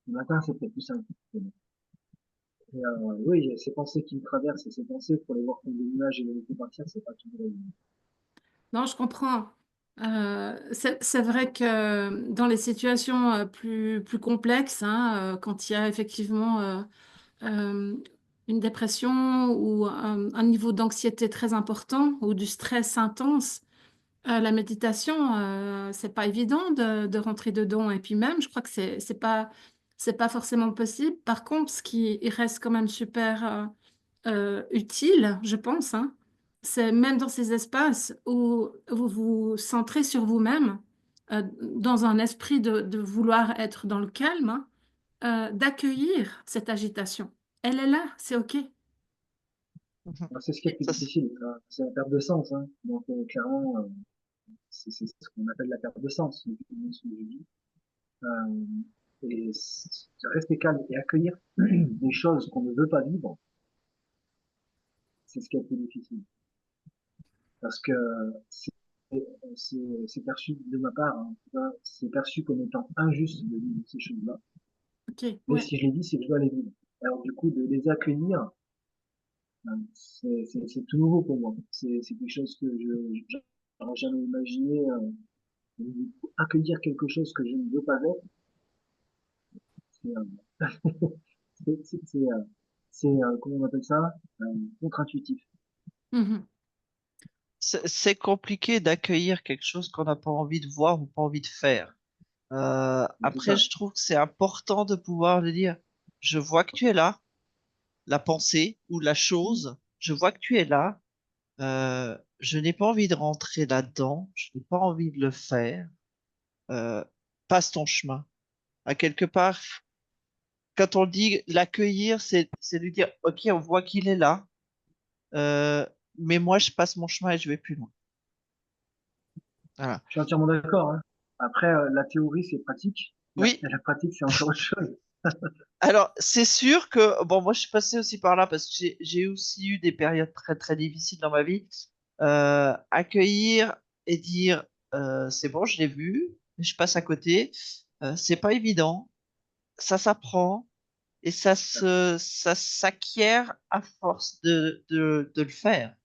Le matin, c'est peut-être plus simple. Et oui, il y a ces pensées qui me traversent, et ces pensées, pour les voir comme des nuages et les laisser partir, c'est pas toujours évident. Non, je comprends. C'est vrai que dans les situations plus complexes, hein, quand il y a effectivement euh, une dépression ou un niveau d'anxiété très important ou du stress intense, la méditation, c'est pas évident de rentrer dedans. Et puis même, je crois que c'est pas forcément possible. Par contre, ce qui il reste quand même super utile, je pense, hein, c'est même dans ces espaces où vous vous centrez sur vous-même, dans un esprit de vouloir être dans le calme, hein, d'accueillir cette agitation. Elle est là, c'est OK. mhm. Alors, c'est ce qui est le plus Ça, difficile, c'est la perte de sens, hein. Donc clairement, c'est ce qu'on appelle la perte de sens, depuis ce que je dis. Et rester calme et accueillir des choses qu'on ne veut pas vivre, c'est ce qui est le plus difficile. Parce que c'est c'est perçu de ma part, hein, en tout cas, c'est perçu comme étant injuste de vivre ces choses-là. OK, Mais ouais. si je les vis, c'est que je dois les vivre. Alors du coup, de les accueillir, c'est tout nouveau pour moi. C'est quelque chose que je n'aurais jamais imaginé. Accueillir quelque chose que je ne veux pas être, c'est c'est comment on appelle ça? Contre-intuitif. Mhm. c'est compliqué d'accueillir quelque chose qu'on n'a pas envie de voir ou pas envie de faire. C'est Après, ça. je trouve que c'est important de pouvoir le dire. Je vois que tu es là, la pensée ou la chose. Je vois que tu es là. Je n'ai pas envie de rentrer là-dedans. Je n'ai pas envie de le faire. Euh, Passe ton chemin. À quelque part, quand on dit l'accueillir, c'est lui dire, OK, on voit qu'il est là, euh, mais moi, je passe mon chemin et je vais plus loin. Voilà. Je suis entièrement d'accord, hein. Après, la théorie, c'est pratique. Oui, la pratique, c'est encore autre chose. alors c'est sûr que, bon, moi je suis passée aussi par là parce que j'ai aussi eu des périodes très très difficiles dans ma vie. Accueillir et dire c'est bon, je l'ai vu, je passe à côté, c'est pas évident, ça s'apprend et ça s'acquiert à force de le faire,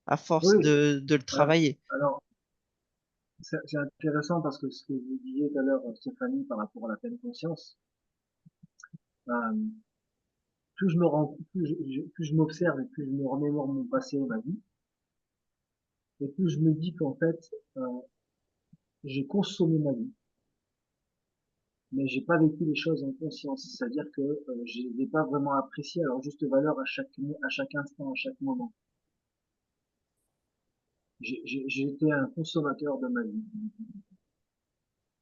à force Oui, de le alors, travailler. alors c'est intéressant parce que ce que vous disiez tout à l'heure, Stéphanie, par rapport à la pleine conscience, euh, plus je me rends, plus je m'observe et plus je me remémore mon passé et ma vie, et plus je me dis qu'en fait, j'ai consommé ma vie, mais j'ai pas vécu les choses en conscience. C'est-à-dire que je n'ai pas vraiment apprécié à leur juste valeur à chaque instant, à chaque moment. J'ai été un consommateur de ma vie.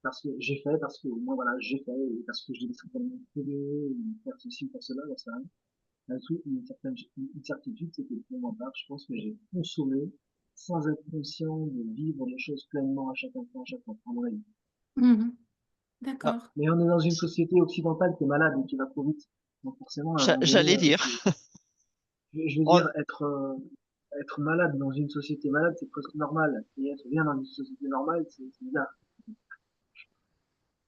Parce que j'ai fait, parce que moi voilà, j'ai fait, et parce que j'ai certainement trouvé, faire ceci, faire cela, j'en sais rien. Une certitude, c'est que pour ma part, je pense que j'ai consommé sans être conscient de vivre les choses pleinement à chaque instant, à chaque fois, à mon avis. Mhm. Ah, D'accord. Mais on est dans une société occidentale qui est malade et qui va trop vite. Donc forcément, à un moment donné, j'allais dire, je veux dire, on- être malade dans une société malade, c'est presque normal. Et être bien dans une société normale, c'est bizarre.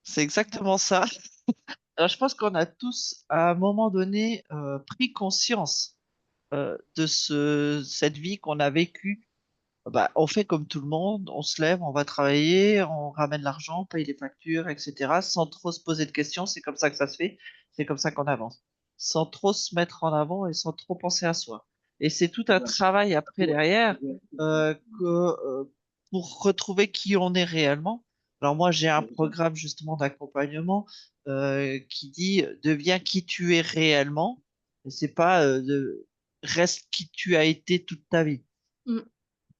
c'est exactement ça. Alors je pense qu'on a tous à un moment donné pris conscience de cette vie qu'on a vécue. Bah, on fait comme tout le monde, on se lève, on va travailler, on ramène l'argent, on paye les factures, etc., sans trop se poser de questions. C'est comme ça que ça se fait, c'est comme ça qu'on avance, sans trop se mettre en avant et sans trop penser à soi. Et c'est tout un Voilà. travail après Pour- derrière pour retrouver qui on est réellement. Alors moi, j'ai un programme justement d'accompagnement qui dit deviens qui tu es réellement. Et c'est pas reste qui tu as été toute ta vie. Mm.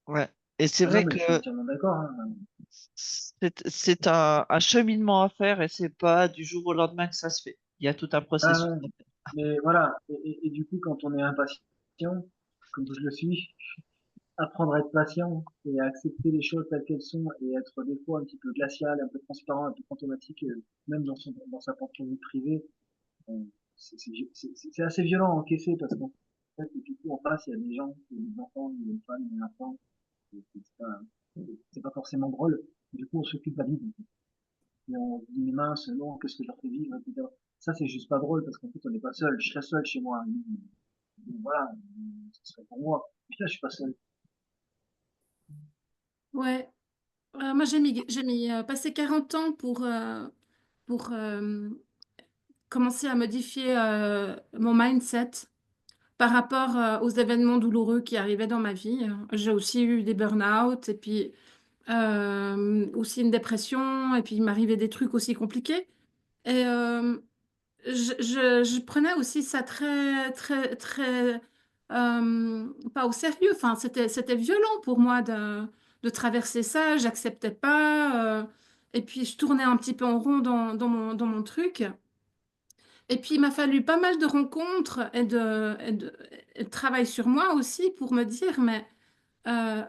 Ouais. Et c'est Ah non, vrai mais que je suis entièrement d'accord, hein. c'est un cheminement à faire et c'est pas du jour au lendemain que ça se fait. Il y a tout un Ah, processus ouais. à faire. Mais voilà. Et du coup, quand on est impatient, comme je le suis, apprendre à être patient et à accepter les choses telles qu'elles sont et être des fois un petit peu glacial, un peu transparent, un peu fantomatique, même dans sa propre vie privée, euh, c'est assez violent à encaisser parce qu'en fait, du coup, en face, il y a des gens, des enfants, des femmes, des enfants, c'est pas forcément drôle. Du coup, on s'occupe de la vie. Et on se dit, mais mince, non, qu'est-ce que je leur fais vivre, etc. Ça, c'est juste pas drôle parce qu'en fait, on n'est pas seul. Je serais seul chez moi. Donc, voilà, ce serait pour moi. Puis là, je suis pas seul. Ouais. Moi, j'ai mis passé 40 ans pour commencer à modifier mon mindset par rapport aux événements douloureux qui arrivaient dans ma vie. J'ai aussi eu des burn-out et puis aussi une dépression et puis il m'arrivait des trucs aussi compliqués. Et je prenais aussi ça très, très, très, pas au sérieux. Enfin, c'était violent pour moi de traverser ça. J'acceptais pas. Et puis, je tournais un petit peu en rond dans mon truc. Et puis, il m'a fallu pas mal de rencontres et de travail sur moi aussi pour me dire, mais euh,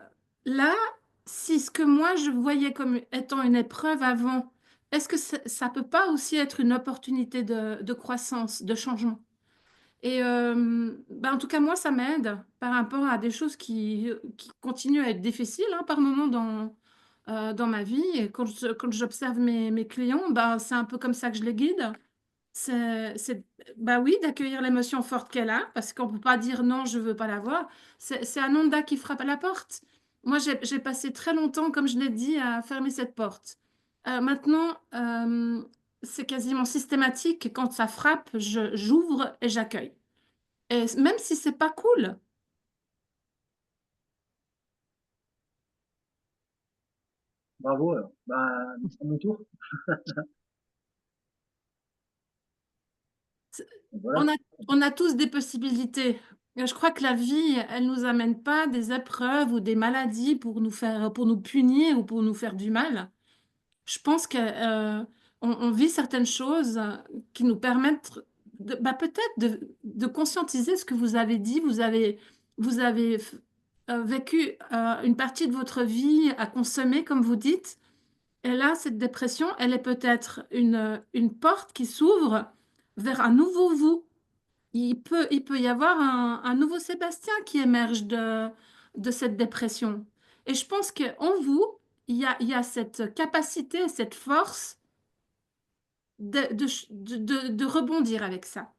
là, si ce que moi je voyais comme étant une épreuve avant, est-ce que ça peut pas aussi être une opportunité de croissance, de changement? Et ben, en tout cas, moi, ça m'aide par rapport à des choses qui continuent à être difficiles hein, par moment dans ma vie. Et quand j'observe mes clients, ben, c'est un peu comme ça que je les guide. Bah oui, d'accueillir l'émotion forte qu'elle a, parce qu'on ne peut pas dire non, je ne veux pas la voir. C'est un Honda qui frappe à la porte. Moi, j'ai passé très longtemps, comme je l'ai dit, à fermer cette porte. Maintenant, c'est quasiment systématique. Quand ça frappe, j'ouvre et j'accueille. Et même si c'est pas cool, Bravo, alors. Bah, à mon tour. Donc, On voilà. a, on a tous des possibilités. Je crois que la vie, elle nous amène pas des épreuves ou des maladies pour nous punir ou pour nous faire du mal. Je pense que, on vit certaines choses qui nous permettent bah, peut-être de conscientiser ce que vous avez dit. Vous avez vécu une partie de votre vie à consommer, comme vous dites. Et là, cette dépression, elle est peut-être une porte qui s'ouvre vers un nouveau vous. Il peut y avoir un nouveau Sébastien qui émerge de cette dépression. Et je pense qu'en vous, il y a cette capacité, cette force de rebondir avec ça.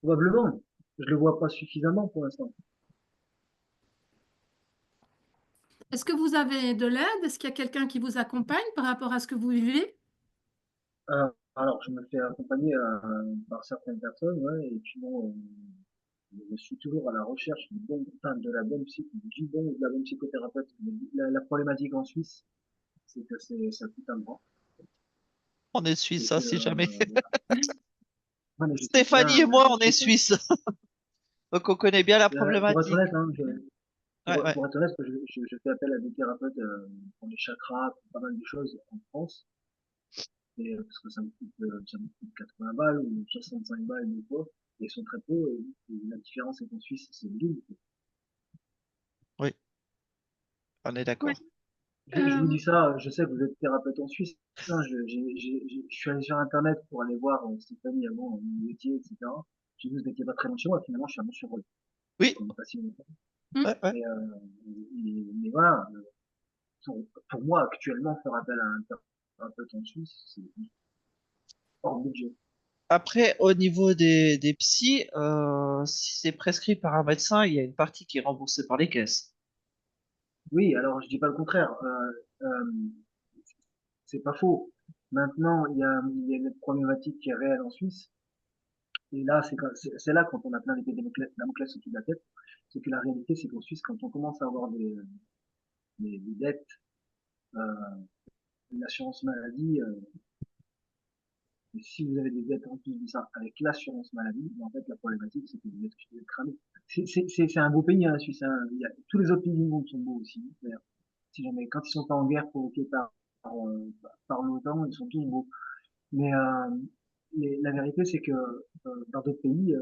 Probablement. Je le vois pas suffisamment pour l'instant. Est-ce que vous avez de l'aide? Est-ce qu'il y a quelqu'un qui vous accompagne par rapport à ce que vous vivez? Alors, je me fais accompagner par certaines personnes, ouais, et puis bon, je suis toujours à la recherche du bon, enfin, de la bonne du bon ou de la bonne psychothérapeute. La problématique en Suisse, c'est que ça coûte un bras. On est Et suisse, hein, que, si jamais. voilà. Ouais, mais je sais Stéphanie bien, et moi, on je est sais bien. suisses. Donc, on connaît bien la Pour être problématique. honnête, hein, Ouais, ouais. pour être honnête, je fais appel à des thérapeutes pour les chakras, pour pas mal de choses en France. Et, parce que ça me coûte 80 balles ou 65 balles des fois. Et ils sont très peu. Et la différence est qu'en Suisse, c'est le double. Oui, on est Oui. d'accord. Je vous dis ça, je sais que vous êtes thérapeute en Suisse. Hein, je suis allé sur Internet pour aller voir Stéphanie avant, mon métier, etc. J'ai vu que vous n'étiez pas très loin de chez moi. Finalement, je suis à Montcherol. Oui, Il n'y a pas si longtemps. Hmm. ouais, ouais. Mais, mais voilà, pour moi, actuellement, faire appel à un thérapeute en Suisse, c'est hors budget. Après, au niveau des psys, si c'est prescrit par un médecin, il y a une partie qui est remboursée par les caisses. Oui, alors je dis pas le contraire. C'est pas faux. Maintenant, il y a une problématique qui est réelle en Suisse. Et là, c'est là quand on a plein d'épées Damoclès au-dessus de la tête. C'est que la réalité, c'est qu'en Suisse, quand on commence à avoir des dettes, euh, l'assurance maladie, et si vous avez des dettes en plus de ça avec l'assurance maladie, en fait, la problématique, c'est que vous êtes cramé. C'est un beau pays, hein, la Suisse. Hein. Tous les autres pays du monde sont beaux aussi. D'ailleurs, si jamais, quand ils sont pas en guerre provoquée par l'OTAN, ils sont tous beaux. Mais, la vérité, c'est que dans d'autres pays,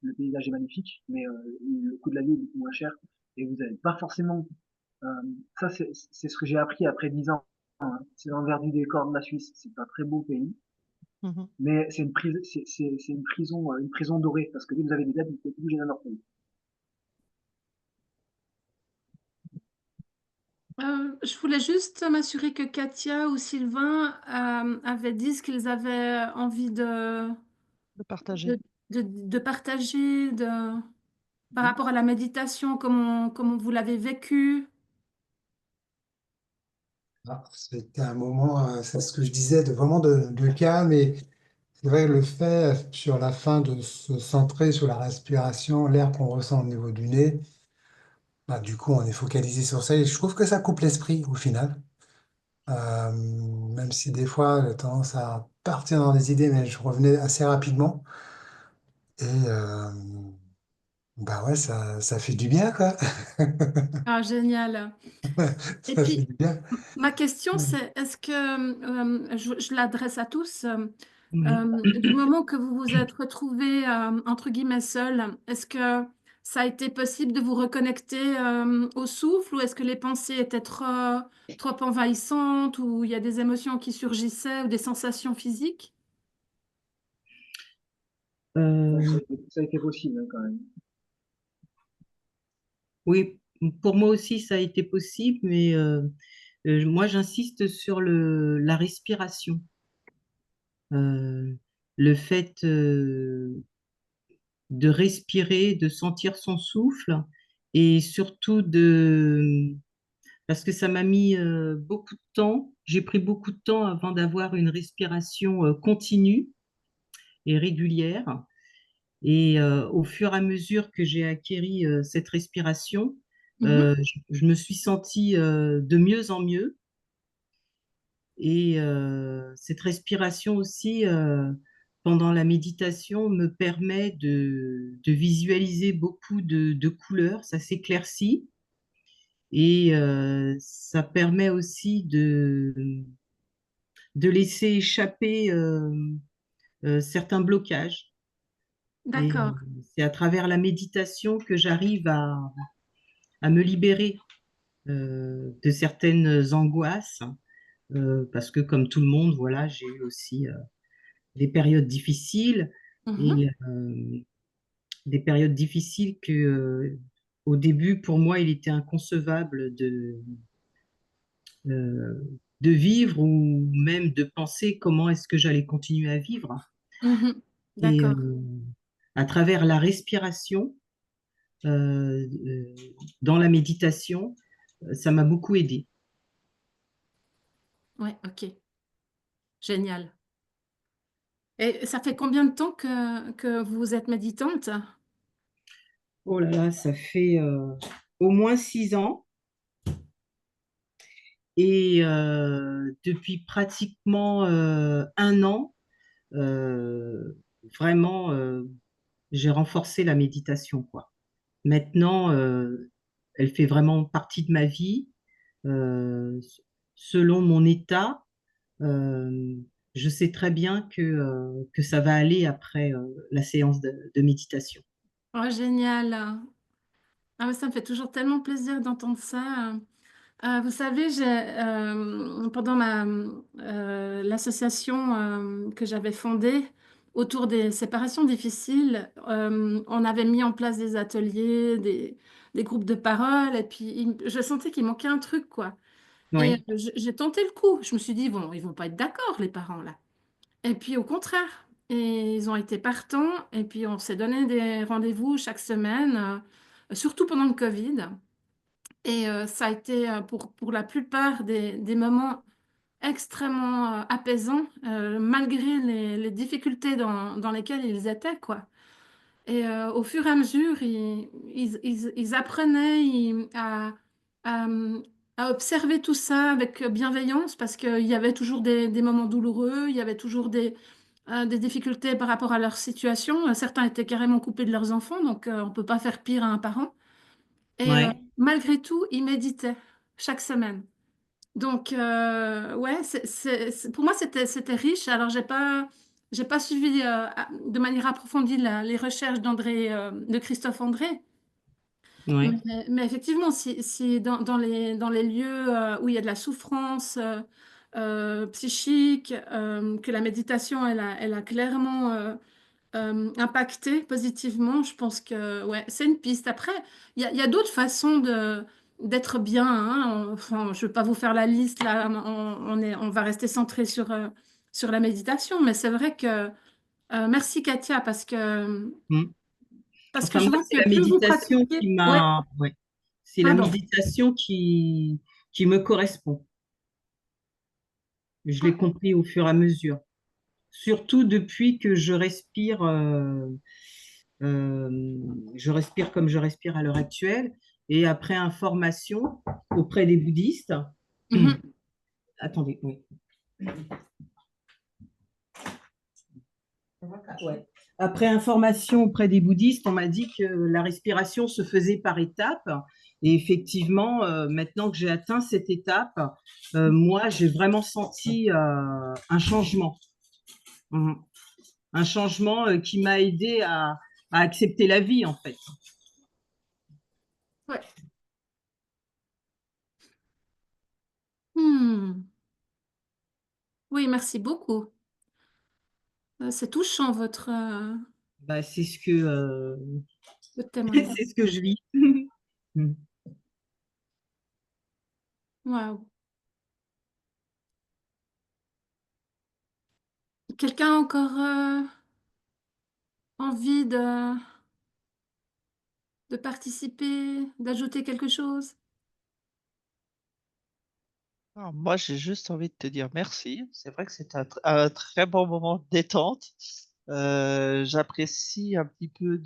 le paysage est magnifique, mais le coût de la vie est beaucoup moins cher. Et vous n'avez pas forcément... euh, ça, c'est ce que j'ai appris après 10 ans. Hein. C'est l'envers du décor de la Suisse. C'est un très beau pays, Mhm. mais c'est une prison dorée, parce que dès que vous avez des dettes, vous pouvez plus bouger dans leur pays. Je voulais juste m'assurer que Katia ou Sylvain avaient dit ce qu'ils avaient envie De partager. de, de partager par rapport à la méditation, comment vous l'avez vécu. Ah, c'était un moment, c'est ce que je disais, vraiment de calme. Et c'est vrai, le fait sur la fin de se centrer sur la respiration, l'air qu'on ressent au niveau du nez, bah, du coup, on est focalisé sur ça. Et je trouve que ça coupe l'esprit au final. Même si des fois, j'ai tendance à partir dans des idées, mais je revenais assez rapidement. Et bah ouais, ça fait du bien, quoi. Ah, génial. Et Ça fait puis, du bien. ma question, c'est, est-ce que, je l'adresse à tous, Oui. du moment que vous vous êtes retrouvés, entre guillemets, seuls, est-ce que ça a été possible de vous reconnecter, au souffle ou est-ce que les pensées étaient trop envahissantes ou il y a des émotions qui surgissaient ou des sensations physiques? Bon, Euh, ça a été possible, hein, quand même. oui, pour moi aussi, ça a été possible, mais moi, j'insiste sur la respiration. Euh, le fait de respirer, de sentir son souffle et surtout parce que ça m'a mis beaucoup de temps, j'ai pris beaucoup de temps avant d'avoir une respiration continue et régulière. Et au fur et à mesure que j'ai acquéri cette respiration, Mhm. je me suis sentie de mieux en mieux. Et cette respiration aussi, pendant la méditation, me permet de visualiser beaucoup de couleurs, ça s'éclaircit. Et ça permet aussi de laisser échapper certains blocages. Et D'accord. c'est à travers la méditation que j'arrive à me libérer. de certaines angoisses, parce que comme tout le monde, voilà, j'ai eu aussi des périodes difficiles Mhm, et des périodes difficiles que, au début, pour moi, il était inconcevable euh, de vivre ou même de penser comment est-ce que j'allais continuer à vivre. mhm. Et D'accord. à travers la respiration, dans la méditation, ça m'a beaucoup aidé. Ouais, ok. Génial. Et ça fait combien de temps que vous êtes méditante? Oh là là, ça fait au moins 6 ans. Et depuis pratiquement un an, euh, vraiment, j'ai renforcé la méditation, quoi. Maintenant, elle fait vraiment partie de ma vie. Euh, Selon mon état, euh, je sais très bien que ça va aller après la séance de méditation. Oh, génial. Ah, mais ça me fait toujours tellement plaisir d'entendre ça. Vous savez, pendant l'association que j'avais fondée autour des séparations difficiles, on avait mis en place des ateliers, des groupes de parole, et puis je sentais qu'il manquait un truc, quoi. Et Oui, j'ai tenté le coup. Je me suis dit, bon, ils vont pas être d'accord, les parents, là. Et puis au contraire, et ils ont été partants, et puis on s'est donné des rendez-vous chaque semaine, surtout pendant le Covid. Et ça a été pour la plupart des moments extrêmement apaisants, malgré les difficultés dans lesquelles ils étaient, quoi. Et au fur et à mesure, ils apprenaient à, à observer tout ça avec bienveillance parce qu'il y avait toujours des moments douloureux, il y avait toujours des difficultés par rapport à leur situation. Certains étaient carrément coupés de leurs enfants, donc on ne peut pas faire pire à un parent. Et ouais, malgré tout, ils méditaient chaque semaine. Donc, ouais, pour moi, c'était riche. Alors, j'ai pas suivi de manière approfondie les recherches de Christophe André. ouais, Mais effectivement, si dans les lieux où il y a de la souffrance psychique, que la méditation, elle a clairement impacté positivement, je pense que ouais, c'est une piste. Après, il y a d'autres façons d'être bien, hein. Enfin, je ne vais pas vous faire la liste, là, on va rester centré sur la méditation, mais c'est vrai que merci Katia, mm. parce que Enfin, je moi, vois c'est que la plus vous méditation pratiquez, qui ouais, m'a, ouais, c'est la pardon. méditation qui me correspond. Je l'ai compris au fur et à mesure. Surtout depuis que je respire comme je respire à l'heure actuelle, et après information auprès des bouddhistes. Mhm. Attendez, oui. Ouais. Après information auprès des bouddhistes, on m'a dit que la respiration se faisait par étapes. Et effectivement, maintenant que j'ai atteint cette étape, moi, j'ai vraiment senti un changement. Mhm. Un changement qui m'a aidé à accepter la vie, en fait. Ouais. Hmm. Oui, merci beaucoup. C'est touchant Bah, votre témoignage. c'est ce que je vis. Mhm. Waouh. Quelqu'un a encore envie de participer, d'ajouter quelque chose? Alors, moi, j'ai juste envie de te dire merci. C'est vrai que c'est un très bon moment de détente. J'apprécie un petit peu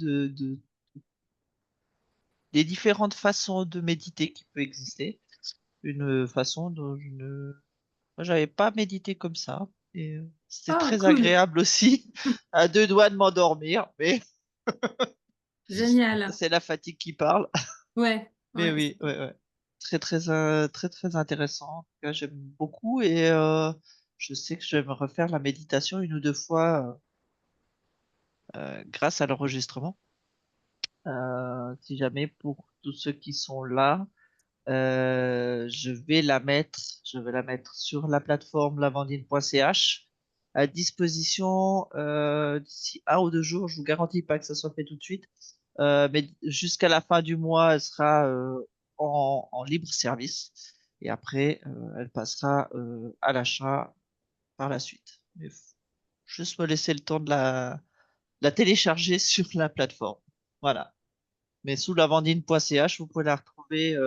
des différentes façons de méditer qui peuvent exister. Une façon dont moi, j'avais pas médité comme ça. Et c'était Oh, très cool. agréable aussi, à deux doigts de m'endormir, mais Génial. c'est la fatigue qui parle. Ouais, Mais ouais. oui, ouais, ouais. Très intéressant. En tout cas, j'aime beaucoup et je sais que je vais me refaire la méditation une ou deux fois grâce à l'enregistrement. Si jamais pour tous ceux qui sont là, Je vais la mettre sur la plateforme lavandine.ch à disposition d'ici 1 ou 2 jours. Je vous garantis pas que ça soit fait tout de suite, mais jusqu'à la fin du mois, elle sera en libre service et après, elle passera à l'achat par la suite. Mais faut juste me laisser le temps de la télécharger sur la plateforme. Voilà. Mais sous lavandine.ch, vous pouvez la retrouver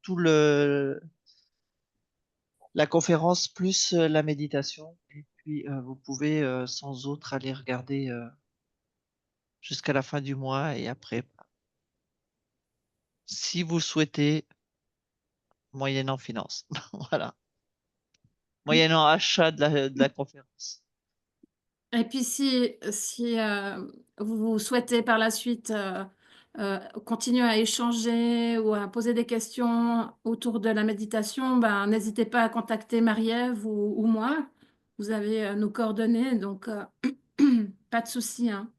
tout la conférence plus la méditation. Et puis, vous pouvez sans autre aller regarder jusqu'à la fin du mois et après, si vous le souhaitez, moyennant finance. Voilà. Moyennant achat de la conférence. Et puis si vous souhaitez par la suite continuer à échanger ou à poser des questions autour de la méditation, ben, n'hésitez pas à contacter Marie-Ève ou moi. Vous avez nos coordonnées, donc pas de souci, hein.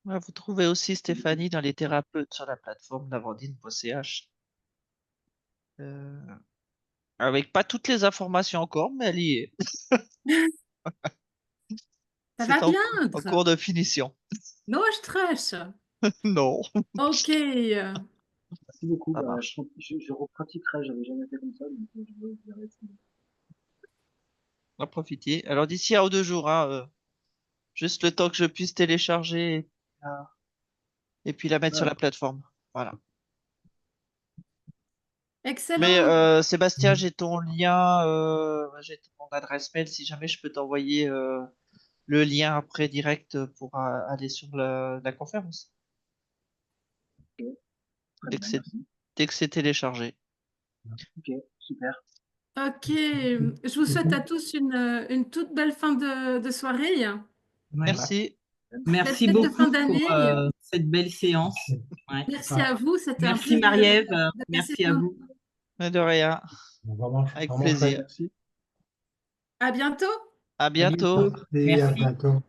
Ouais, vous trouvez aussi Stéphanie dans les thérapeutes sur la plateforme lavandine.ch. Avec pas toutes les informations encore, mais elle y est. Ça C'est va en bien. cours de finition. No stress. Non, Ok. Merci beaucoup. ça Bah, marche. je repratiquerai, j'avais jamais fait comme ça, donc je vais essayer. On va profiter. Alors d'ici 1 ou 2 jours, hein, juste le temps que je puisse télécharger et puis la mettre sur Voilà. la plateforme. Voilà. Mais Excellent. Sébastien, j'ai ton lien, j'ai ton adresse mail si jamais je peux t'envoyer le lien après direct pour aller sur la conférence Ok, très dès que bien, c'est merci. dès que c'est téléchargé. Ok, super. Ok. Je vous souhaite à tous une toute belle fin de soirée. Ouais. Merci. Belle Merci fête de fin beaucoup pour d'année. cette belle séance. Ouais. Merci à vous. C'était un Merci plaisir Marie-Ève, de passer merci à ce vous. Mais de rien. Vraiment, Avec vraiment chouette. plaisir. Merci. À bientôt. À À bientôt. bientôt. Et à Merci. bientôt.